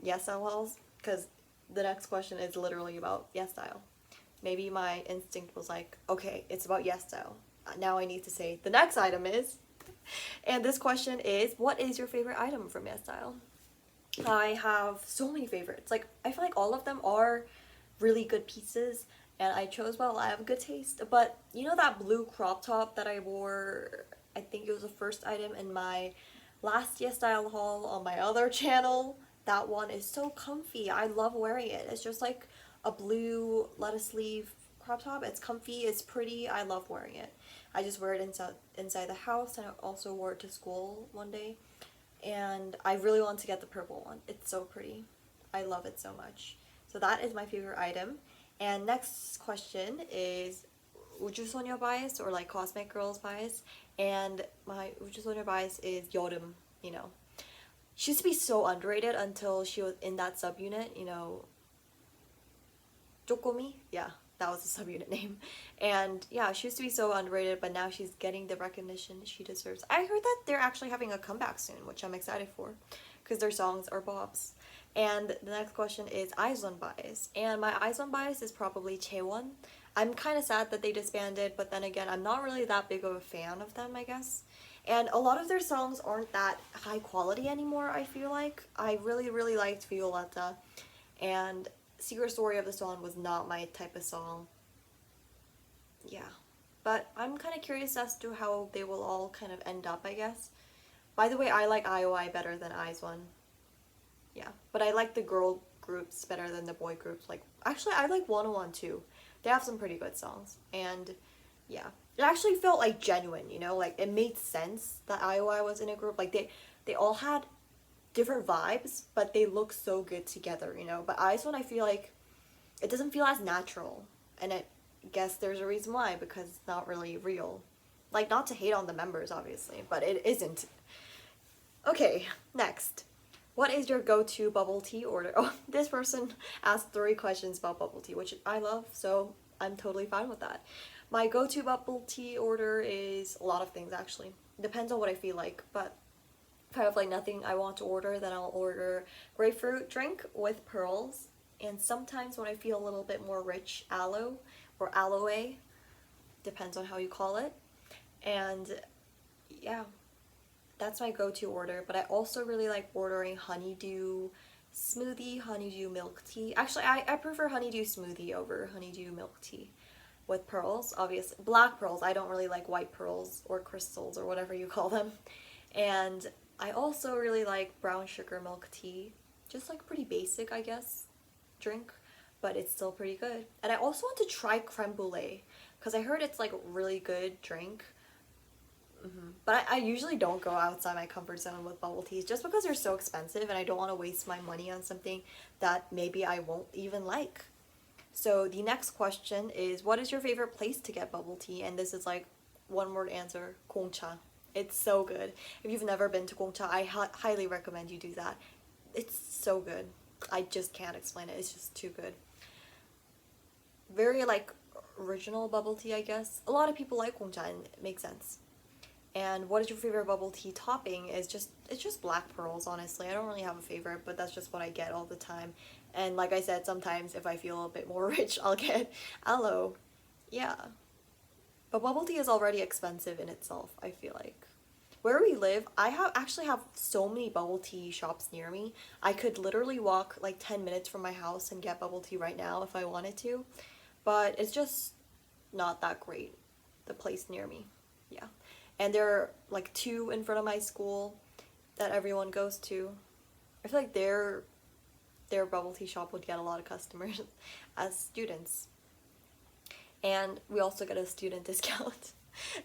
yes styles? Because the next question is literally about yes style. Maybe my instinct was like, okay, it's about yes style. Now I need to say the next item is. And this question is, what is your favorite item from yes style? I have so many favorites. Like, I feel like all of them are really good pieces, and I chose well. I have good taste. But you know that blue crop top that I wore? I think it was the first item in my last Yes Style haul on my other channel. That one is so comfy. I love wearing it. It's just like a blue lettuce sleeve crop top. It's comfy. It's pretty. I love wearing it. I just wear it inside the house, and I also wore it to school one day. And I really want to get the purple one. It's so pretty. I love it so much. So that is my favorite item. And next question is 우주소녀 bias, or like Cosmic Girls bias. And my 우주소녀 bias is Yeoreum, you know. She used to be so underrated until she was in that subunit, you know. Jokomi? Yeah, that was the subunit name. And yeah, she used to be so underrated, but now she's getting the recognition she deserves. I heard that they're actually having a comeback soon, which I'm excited for, because their songs are bops. And the next question is Izone bias. And my Izone bias is probably Chaewon. I'm kind of sad that they disbanded, but then again, I'm not really that big of a fan of them, I guess. And a lot of their songs aren't that high quality anymore, I feel like. I really, really liked Violetta, and Secret Story of the Swan was not my type of song. Yeah. But I'm kind of curious as to how they will all kind of end up, I guess. By the way, I like IOI better than Izone. Yeah. But I like the girl groups better than the boy groups. Like, actually, I like 101 too. They have some pretty good songs. And yeah. It actually felt like genuine, you know? Like, it made sense that IOI was in a group. Like, they all had different vibes, but they look so good together, you know? But Izone, I feel like it doesn't feel as natural. And I guess there's a reason why, because it's not really real. Like, not to hate on the members, obviously, but it isn't. Okay, next. What is your go-to bubble tea order? Oh, this person asked 3 questions about bubble tea, which I love, so I'm totally fine with that. My go-to bubble tea order is a lot of things, actually. Depends on what I feel like, but if I have like nothing I want to order, then I'll order grapefruit drink with pearls, and sometimes when I feel a little bit more rich, aloe or aloe, depends on how you call it. And yeah, that's my go-to order. But I also really like ordering honeydew smoothie, honeydew milk tea. Actually, I prefer honeydew smoothie over honeydew milk tea with pearls, obviously. Black pearls. I don't really like white pearls or crystals or whatever you call them. And I also really like brown sugar milk tea. Just like pretty basic, I guess, drink, but it's still pretty good. And I also want to try creme brulee, because I heard it's like a really good drink. But I usually don't go outside my comfort zone with bubble teas, just because they're so expensive and I don't want to waste my money on something that maybe I won't even like. So the next question is, what is your favorite place to get bubble tea? And this is like one word answer, Gongcha. It's so good. If you've never been to Gongcha, I highly recommend you do that. It's so good. I just can't explain it. It's just too good. Very like original bubble tea, I guess. A lot of people like Gongcha, and it makes sense. And what is your favorite bubble tea topping? It's just black pearls, honestly. I don't really have a favorite, but that's just what I get all the time. And like I said, sometimes if I feel a bit more rich, I'll get aloe. Yeah. But bubble tea is already expensive in itself, I feel like. where we live, I actually have so many bubble tea shops near me. I could literally walk like 10 minutes from my house and get bubble tea right now if I wanted to. But it's just not that great, the place near me. Yeah. And there are like two in front of my school that everyone goes to. I feel like their bubble tea shop would get a lot of customers as students. And we also get a student discount.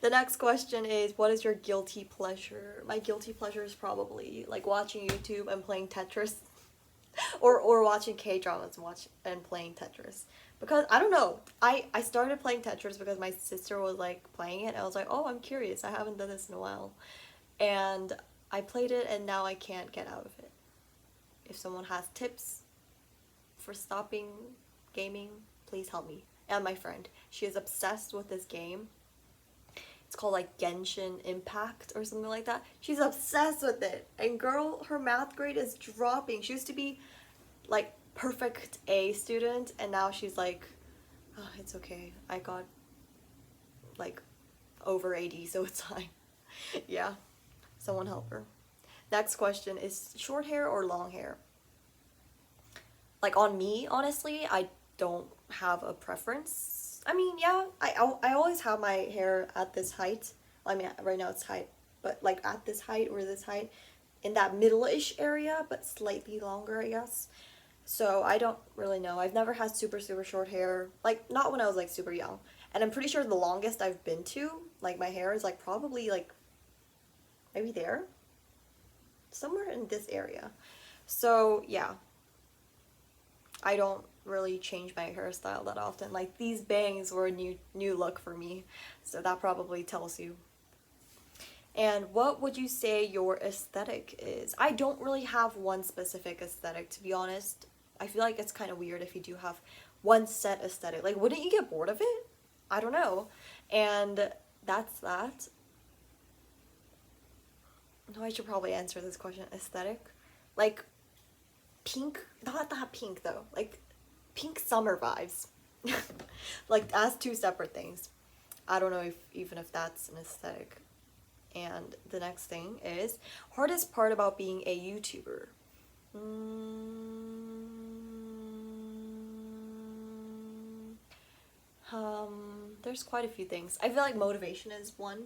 The next question is, what is your guilty pleasure? My guilty pleasure is probably like watching YouTube and playing Tetris. or watching K-dramas and playing Tetris. Because I don't know. I started playing Tetris because my sister was like playing it. I was like, oh, I'm curious. I haven't done this in a while. And I played it and now I can't get out of it. If someone has tips for stopping gaming, please help me. And my friend, she is obsessed with this game. It's called like Genshin Impact or something like that. She's obsessed with it. And girl, her math grade is dropping. She used to be like perfect A student and now she's like, oh, it's okay. I got like over 80, so it's fine. Yeah, someone help her. Next question is, short hair or long hair? Like on me, honestly, I don't have a preference. I mean, yeah, I always have my hair at this height. I mean, right now it's height, but like at this height or this height, in that middle-ish area, but slightly longer, I guess. So I don't really know. I've never had super short hair, like not when I was like super young. And I'm pretty sure the longest I've been to, like my hair is like probably like maybe there, somewhere in this area. So yeah, I don't really change my hairstyle that often. Like these bangs were a new look for me, so that probably tells you. And what would you say your aesthetic is? I don't really have one specific aesthetic, to be honest. I feel like it's kind of weird if you do have one set aesthetic. Like, wouldn't you get bored of it? I don't know. And that's that. No, I should probably answer this question. Aesthetic? Like, pink? Not that pink, though. Like, pink summer vibes. Like, as two separate things. I don't know even if that's an aesthetic. And the next thing is, hardest part about being a YouTuber. There's quite a few things. I feel like motivation is one.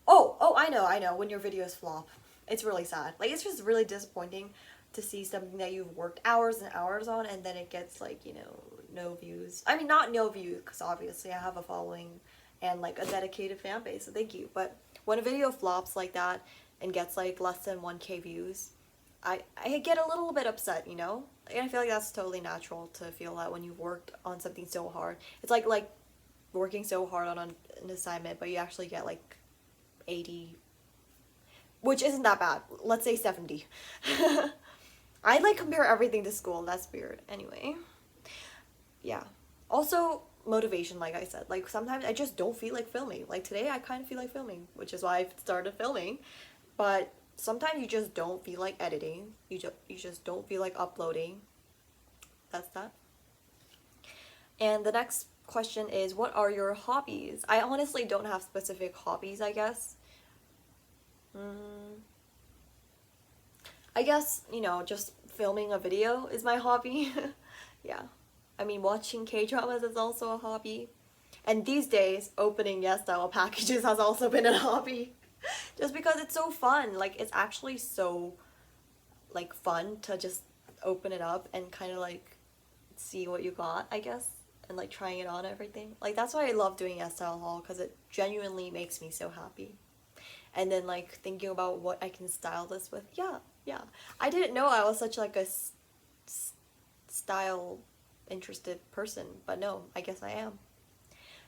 Oh, I know. When your videos flop, it's really sad. Like, it's just really disappointing to see something that you've worked hours and hours on and then it gets like, you know, no views. I mean, not no views, because obviously I have a following and like a dedicated fan base, so thank you. But when a video flops like that and gets like less than 1K views, I get a little bit upset, you know? And I feel like that's totally natural to feel that when you've worked on something so hard. It's like working so hard on an assignment, but you actually get like 80, which isn't that bad. Let's say 70. I like compare everything to school. That's weird. Anyway, yeah. Also, motivation, like I said. Like, sometimes I just don't feel like filming. Like, today I kind of feel like filming, which is why I started filming. But sometimes you just don't feel like editing. You just don't feel like uploading. That's that. And the next question is, what are your hobbies? I honestly don't have specific hobbies, I guess. I guess, you know, just filming a video is my hobby. Yeah. I mean, watching K-dramas is also a hobby. And these days, opening yes-style packages has also been a hobby. Just because it's so fun. Like, it's actually so, like, fun to just open it up and kind of, like, see what you got, I guess. And, like, trying it on everything. Like, that's why I love doing yes-style haul, because it genuinely makes me so happy. And then, like, thinking about what I can style this with. Yeah. I didn't know I was such, like, a style interested person, but no, I guess I am.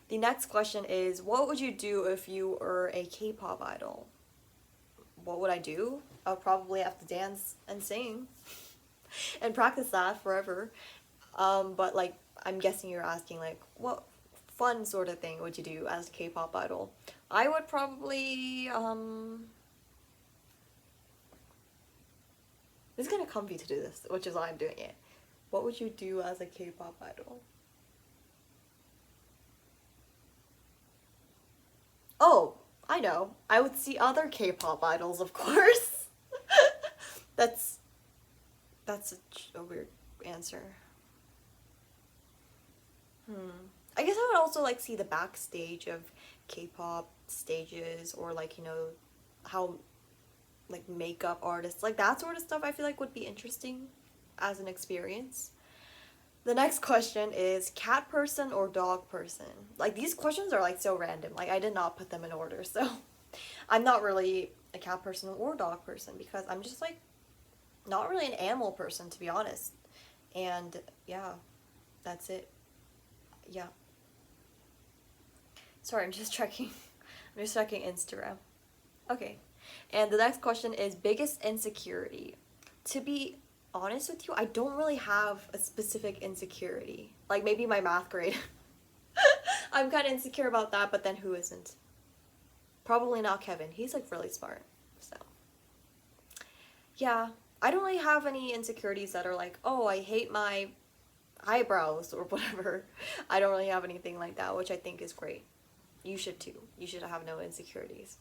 The next question is, what would you do if you were a K-pop idol? What would I do? I would probably have to dance and sing and practice that forever. But like, I'm guessing you're asking like, what fun sort of thing would you do as a K-pop idol? I would probably, it's kind of comfy to do this, which is why I'm doing it. What would you do as a K-pop idol? Oh, I know. I would see other K-pop idols, of course. That's a weird answer. I guess I would also like see the backstage of K-pop stages, or like, you know, how like makeup artists, like that sort of stuff I feel like would be interesting as an experience. The next question is cat person or dog person? Like these questions are like so random. Like I did not put them in order. So I'm not really a cat person or dog person because I'm just like not really an animal person, to be honest. And yeah, that's it. Yeah. Sorry, I'm just checking. I'm just checking Instagram. Okay. And the next question is biggest insecurity. To be honest with you, I don't really have a specific insecurity. Like maybe my math grade. I'm kind of insecure about that, but then who isn't? Probably not Kevin. He's like really smart. So, yeah, I don't really have any insecurities that are like, oh, I hate my eyebrows or whatever. I don't really have anything like that, which I think is great. You should too. You should have no insecurities.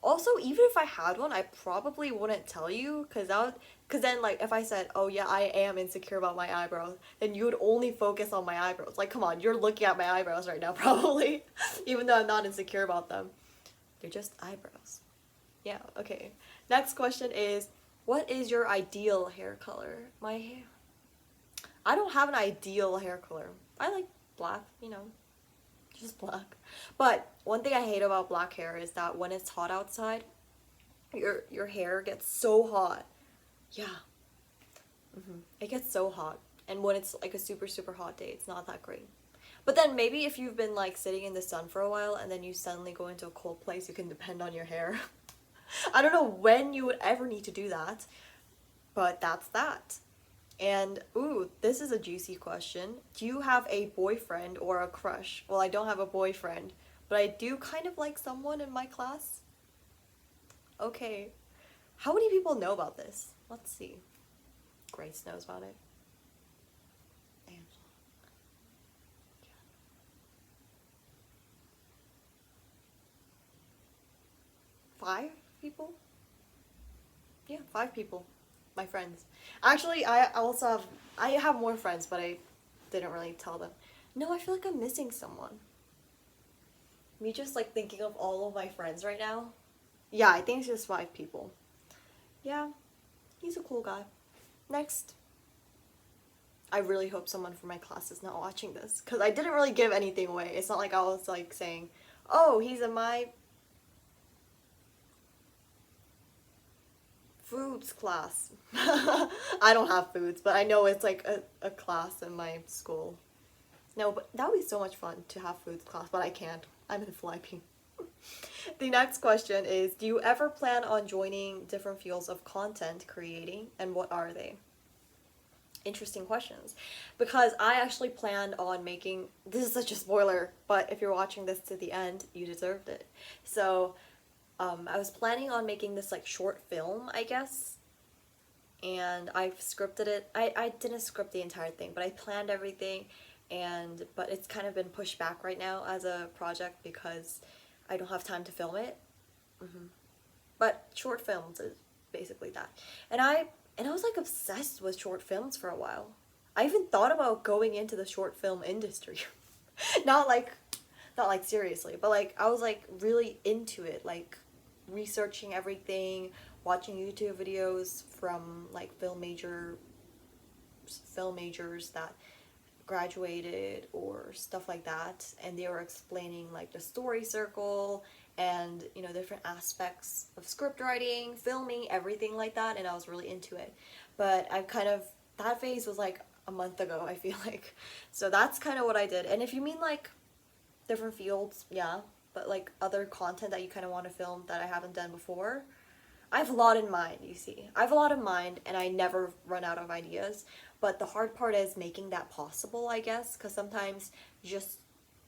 Also, even if I had one, I probably wouldn't tell you, cause then like if I said, oh yeah, I am insecure about my eyebrows, then you would only focus on my eyebrows. Like, come on, you're looking at my eyebrows right now, probably, even though I'm not insecure about them. They're just eyebrows. Yeah. Okay. Next question is, what is your ideal hair color? My hair. I don't have an ideal hair color. I like black, you know, just black. But one thing I hate about black hair is that when it's hot outside, your hair gets so hot. Yeah. It gets so hot. And when it's like a super super hot day, it's not that great. But then maybe if you've been like sitting in the sun for a while and then you suddenly go into a cold place, you can depend on your hair. I don't know when you would ever need to do that, but that's that. And ooh, this is a juicy question. Do you have a boyfriend or a crush? Well, I don't have a boyfriend, but I do kind of like someone in my class. Okay. How many people know about this? Let's see. Grace knows about it. Angela. Yeah. 5 people? Yeah, 5 people. My friends. Actually, I have more friends, but I didn't really tell them. No, I feel like I'm missing someone. Me just like thinking of all of my friends right now. Yeah, I think it's just 5 people. Yeah, he's a cool guy. Next. I really hope someone from my class is not watching this, because I didn't really give anything away. It's not like I was like saying, oh, he's in my foods class. I don't have foods, but I know it's like a class in my school. No, but that would be so much fun to have foods class, but I can't. I'm in Philippines. The next question is, do you ever plan on joining different fields of content creating, and what are they? Interesting questions, because I actually planned on making, this is such a spoiler, but if you're watching this to the end, you deserved it. So I was planning on making this like short film, I guess, and I've scripted it. I didn't script the entire thing, but I planned everything, but it's kind of been pushed back right now as a project because I don't have time to film it. But short films is basically that. And I was like obsessed with short films for a while. I even thought about going into the short film industry. not like seriously, but like I was like really into it, like researching everything, watching YouTube videos from like film majors that graduated or stuff like that, and they were explaining like the story circle and, you know, different aspects of script writing, filming, everything like that, and I was really into it. But that phase was like a month ago, I feel like. So that's kind of what I did. And if you mean like different fields, yeah, but like other content that you kind of want to film that I haven't done before, I have a lot in mind, you see. I have a lot in mind and I never run out of ideas. But the hard part is making that possible, I guess, because sometimes you just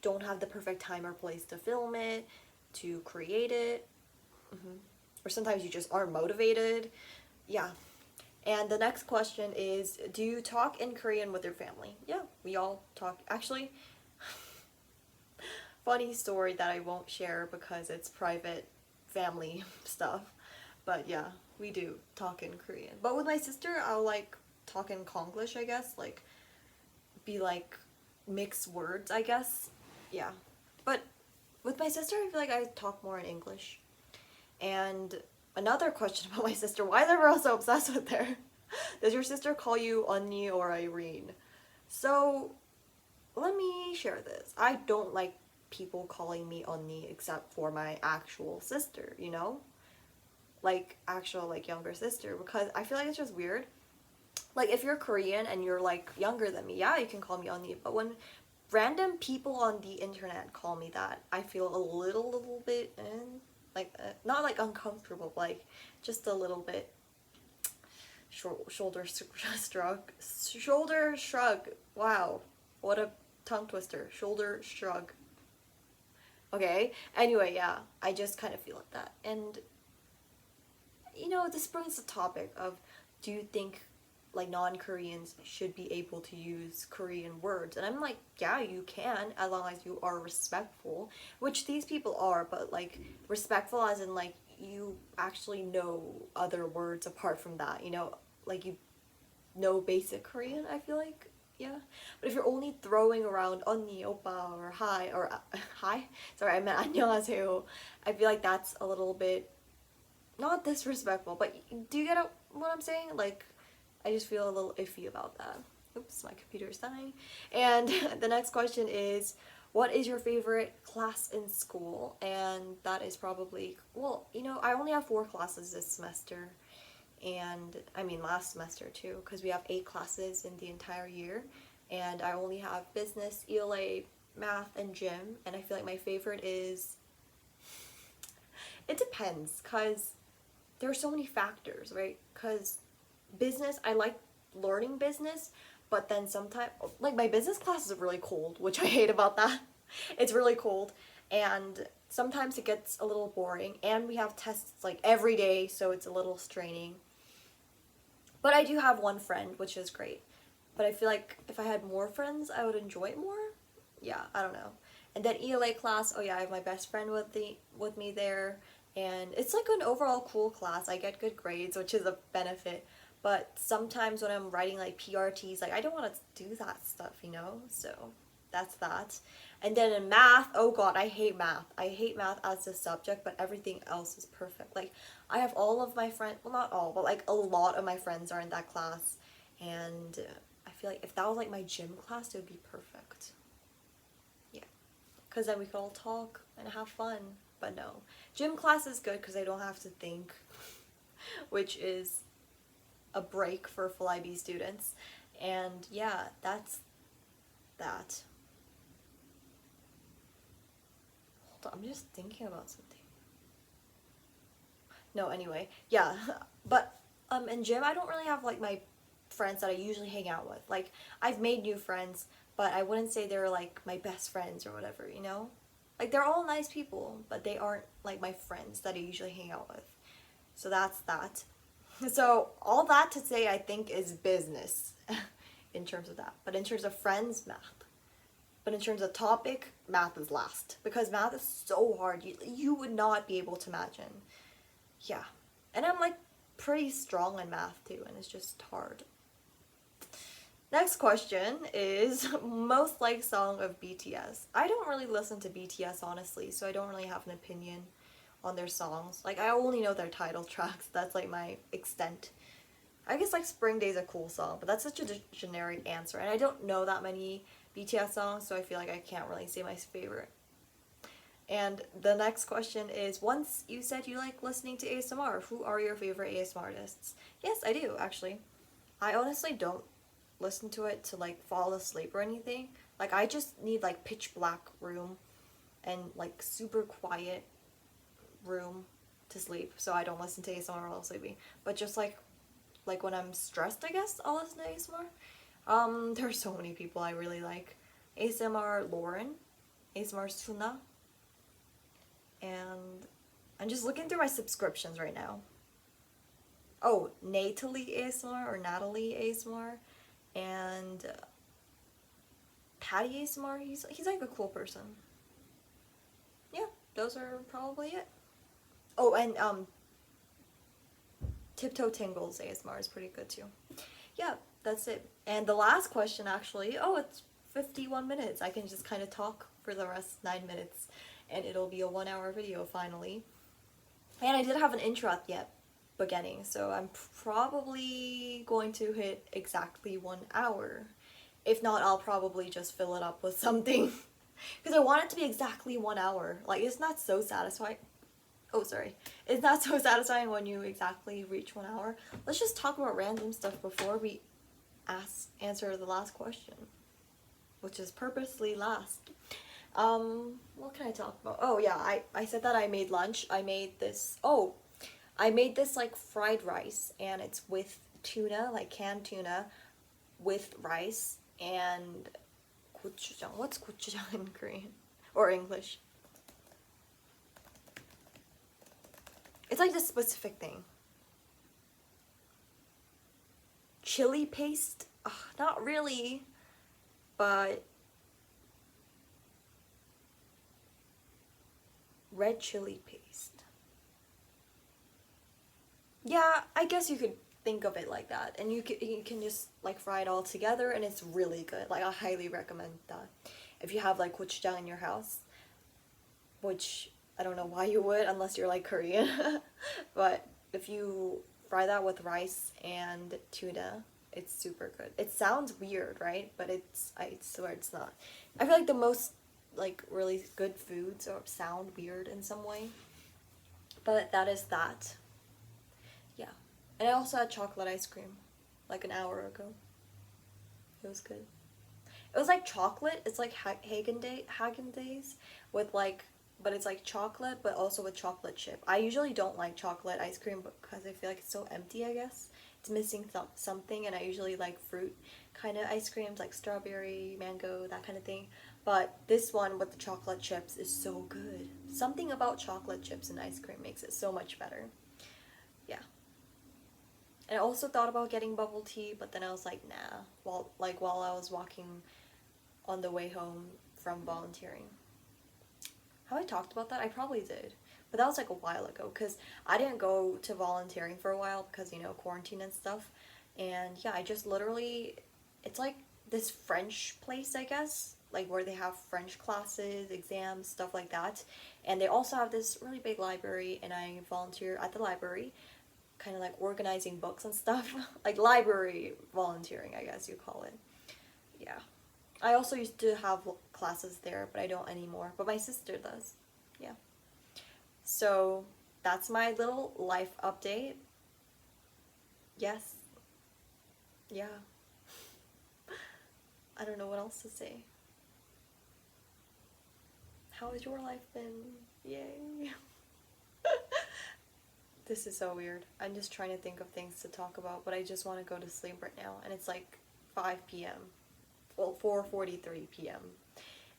don't have the perfect time or place to film it, to create it. Or sometimes you just aren't motivated. Yeah. And the next question is, do you talk in Korean with your family? Yeah, we all talk. Actually, funny story that I won't share because it's private family stuff. But yeah, we do talk in Korean. But with my sister, I'll like talk in Konglish, I guess. Like, be like mixed words, I guess. Yeah. But with my sister, I feel like I talk more in English. And another question about my sister, why is everyone so obsessed with her? Does your sister call you Onni or Irene? So, let me share this. I don't like people calling me Onni except for my actual sister, you know? Like, actual, like, younger sister, because I feel like it's just weird. Like, if you're Korean and you're, like, younger than me, yeah, you can call me Onni, but when random people on the internet call me that, I feel a little bit, like, not, like, uncomfortable, but, like, just a little bit shoulder shrug. Wow, what a tongue twister. Shoulder shrug. Okay, anyway, yeah, I just kind of feel like that. And this brings the topic of, do you think like non-Koreans should be able to use Korean words? And I'm like, yeah, you can, as long as you are respectful, which these people are, but like respectful as in like you actually know other words apart from that, like you know basic Korean, I feel like. Yeah. But if you're only throwing around 언니, 오빠, or hi, or hi, sorry, I meant 안녕하세요, I feel like that's a little bit not disrespectful, but do you get what I'm saying? Like, I just feel a little iffy about that. Oops, my computer is dying. And the next question is, what is your favorite class in school? And that is probably, well, I only have 4 classes this semester. And I mean last semester too, because we have 8 classes in the entire year. And I only have business, ELA, math, and gym. And I feel like my favorite is, it depends, because there are so many factors, right? Because business, I like learning business, but then sometimes, like my business class is really cold, which I hate about that. It's really cold, and sometimes it gets a little boring, and we have tests like every day, so it's a little straining. But I do have one friend, which is great. But I feel like if I had more friends, I would enjoy it more. Yeah, I don't know. And then ELA class, oh yeah, I have my best friend with me there. And it's like an overall cool class. I get good grades, which is a benefit. But sometimes when I'm writing like PRTs, like I don't want to do that stuff, So that's that. And then in math, oh god, I hate math. I hate math as a subject, but everything else is perfect. Like I have all of my friends, well not all, but like a lot of my friends are in that class. And I feel like if that was like my gym class, it would be perfect. Yeah. Because then we could all talk and have fun. But no, gym class is good because I don't have to think, which is a break for FlyB students. And yeah, that's that. Hold on, I'm just thinking about something. No, anyway, yeah, but in gym I don't really have like my friends that I usually hang out with. Like I've made new friends, but I wouldn't say they're like my best friends or whatever, Like they're all nice people, but they aren't like my friends that I usually hang out with. So that's that. So all that to say, I think is business in terms of that. But in terms of friends, math. But in terms of topic, math is last. Because math is so hard. You would not be able to imagine. Yeah. And I'm like pretty strong in math too, and it's just hard. Next question is most liked song of BTS. I don't really listen to BTS honestly, so I don't really have an opinion on their songs. Like I only know their title tracks. That's like my extent. I guess like Spring Day's a cool song, but that's such a generic answer, and I don't know that many BTS songs, so I feel like I can't really say my favorite. And the next question is, once you said you like listening to ASMR, who are your favorite ASMR artists? Yes, I do, actually. I honestly don't listen to it to like fall asleep or anything. Like I just need like pitch black room and like super quiet room to sleep, so I don't listen to ASMR while sleeping. But just like when I'm stressed, I guess I'll listen to ASMR. There's so many people I really like. ASMR Lauren, ASMR Suna, and I'm just looking through my subscriptions right now. Oh, Natalie ASMR, and Patty ASMR. He's like a cool person. those are probably it. Oh, and Tiptoe Tingles ASMR is pretty good too. Yeah, that's it. And the last question actually, oh, it's 51 minutes. I can just kind of talk for the rest 9 minutes and it'll be a 1 hour video finally. And I did have an intro at the beginning, so I'm probably going to hit exactly 1 hour. If not, I'll probably just fill it up with something. Because I want it to be exactly 1 hour. Like, it's not so satisfying. Oh, sorry. It's not so satisfying when you exactly reach 1 hour. Let's just talk about random stuff before we answer the last question. Which is purposely last. What can I talk about? Oh, yeah, I said that I made lunch. I made this like fried rice, and it's with tuna, like canned tuna, with rice, and gochujang. What's gochujang in Korean? Or English? It's like this specific thing. Chili paste? Ugh, not really, but red chili paste. Yeah, I guess you could think of it like that, and you can just like fry it all together, and it's really good. Like, I highly recommend that if you have like gochujang in your house, which I don't know why you would unless you're like Korean. But if you fry that with rice and tuna, it's super good. It sounds weird, right? But I swear it's not. I feel like the most like really good foods or sound weird in some way. But that is that. Yeah. And I also had chocolate ice cream like an hour ago. It was good. It was like chocolate. It's like Häagen-Dazs with like, but it's like chocolate, but also with chocolate chip. I usually don't like chocolate ice cream because I feel like it's so empty, I guess. It's missing something, and I usually like fruit kind of ice creams, like strawberry, mango, that kind of thing. But this one with the chocolate chips is so good. Something about chocolate chips and ice cream makes it so much better. Yeah. And I also thought about getting bubble tea, but then I was like, nah. While I was walking on the way home from volunteering. Have I talked about that? I probably did. But that was like a while ago, because I didn't go to volunteering for a while because, you know, quarantine and stuff. And yeah, I just literally, it's like this French place, I guess, like where they have French classes, exams, stuff like that. And they also have this really big library, and I volunteer at the library, kind of like organizing books and stuff. Like library volunteering, I guess you call it. Yeah. I also used to have classes there, but I don't anymore. But my sister does. Yeah. So that's my little life update. Yes. Yeah. I don't know what else to say. How has your life been? Yay. This is so weird. I'm just trying to think of things to talk about, but I just want to go to sleep right now. And it's like 5 p.m. Well, 4:43 p.m.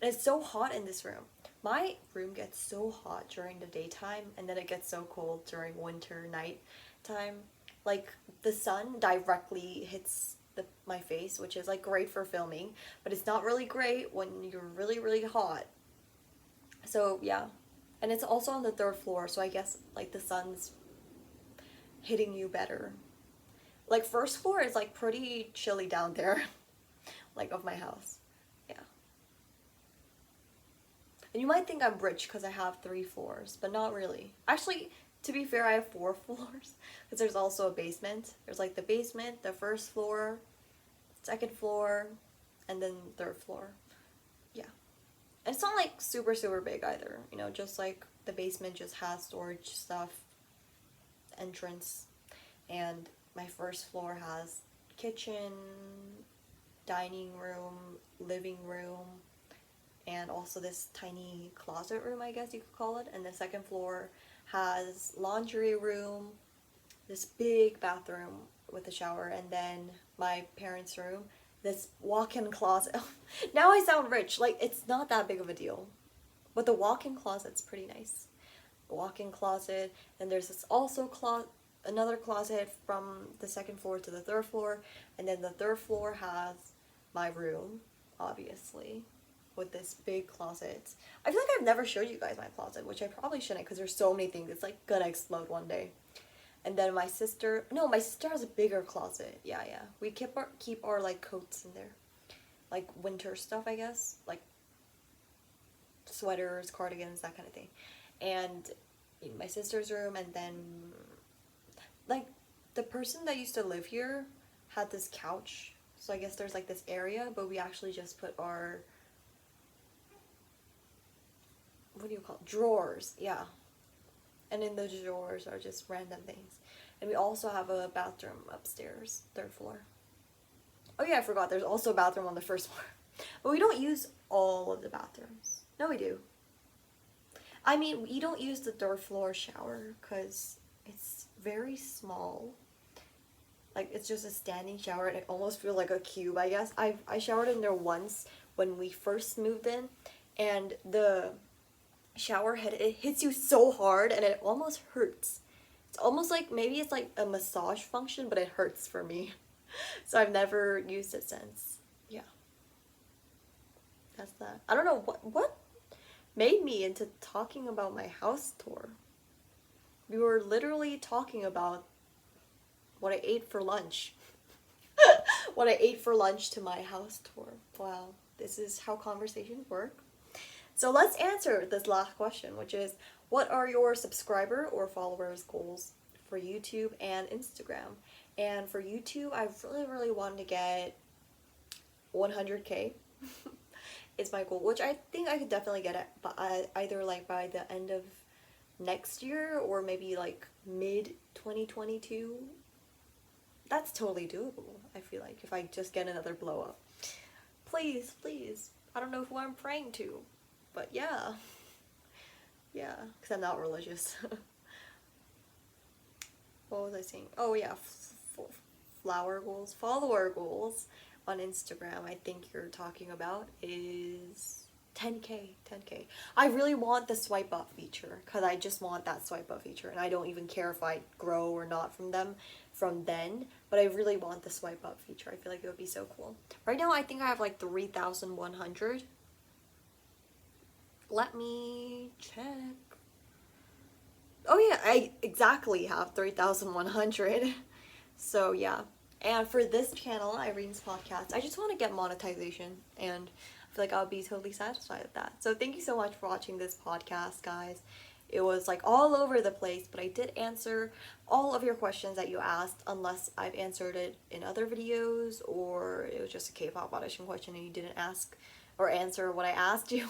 And it's so hot in this room. My room gets so hot during the daytime, and then it gets so cold during winter night time. Like, the sun directly hits my face, which is like great for filming, but it's not really great when you're really, really hot. So yeah. And it's also on the 3rd floor, so I guess like the sun's hitting you better. Like, 1st floor is like pretty chilly down there. Like, of my house. Yeah. And you might think I'm rich because I have 3 floors, but not really. Actually, to be fair, I have 4 floors because there's also a basement. There's like the basement, the 1st floor, 2nd floor, and then 3rd floor. Yeah. And it's not like super, super big either. You know, just like the basement just has storage stuff, entrance, and my 1st floor has kitchen, dining room, living room, and also this tiny closet room, I guess you could call it. And the 2nd floor has laundry room, this big bathroom with a shower, and then my parents' room, this walk-in closet. Now I sound rich. Like, it's not that big of a deal, but the walk-in closet's pretty nice. The walk-in closet, and there's this also another closet from the 2nd floor to the 3rd floor, and then the 3rd floor has my room, obviously, with this big closet. I feel like I've never showed you guys my closet, which I probably shouldn't because there's so many things. It's like gonna explode one day. And then my sister has a bigger closet. Yeah. We keep our like coats in there. Like winter stuff, I guess. Like sweaters, cardigans, that kind of thing. And in my sister's room, and then like the person that used to live here had this couch. So I guess there's like this area, but we actually just put our, what do you call it? Drawers, yeah. And in those drawers are just random things. And we also have a bathroom upstairs, 3rd floor. Oh yeah, I forgot, there's also a bathroom on the 1st floor. But we don't use all of the bathrooms. No, we do. I mean, we don't use the 3rd floor shower because it's very small. Like, it's just a standing shower and it almost feels like a cube, I guess. I showered in there once when we first moved in, and the shower head, it hits you so hard and it almost hurts. It's almost like, maybe it's like a massage function, but it hurts for me. So I've never used it since. Yeah. That's that. I don't know what made me into talking about my house tour. We were literally talking about what I ate for lunch. What I ate for lunch to my house tour. Wow, this is how conversations work. So let's answer this last question, which is, what are your subscriber or followers goals for YouTube and Instagram? And for YouTube, I really wanted to get 100K. Is my goal, which I think I could definitely get it, but either like by the end of next year or maybe like mid 2022. That's totally doable. I feel like if I just get another blow up. Please. I don't know who I'm praying to, but yeah, because I'm not religious. What was I saying? Oh yeah, follower goals on Instagram, I think you're talking about, is 10K. I really want the swipe up feature, because I just want that swipe up feature, and I don't even care if I grow or not from then, but I really want the swipe up feature. I feel like it would be so cool. Right now I think I have like 3,100. Let me check. Oh yeah, I exactly have 3,100. So yeah. And for this channel, Irene's podcast, I just want to get monetization, and I feel like I'll be totally satisfied with that. So thank you so much for watching this podcast, guys. It was like all over the place, but I did answer all of your questions that you asked, unless I've answered it in other videos, or it was just a K-pop audition question and you didn't ask or answer what I asked you.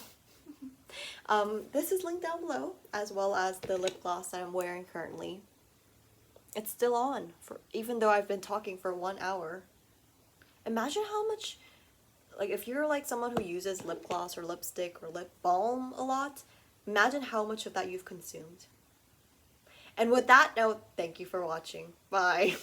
This is linked down below, as well as the lip gloss that I'm wearing currently. It's still on, even though I've been talking for 1 hour. Imagine how much, like, if you're like someone who uses lip gloss or lipstick or lip balm a lot, imagine how much of that you've consumed. And with that note, thank you for watching. Bye.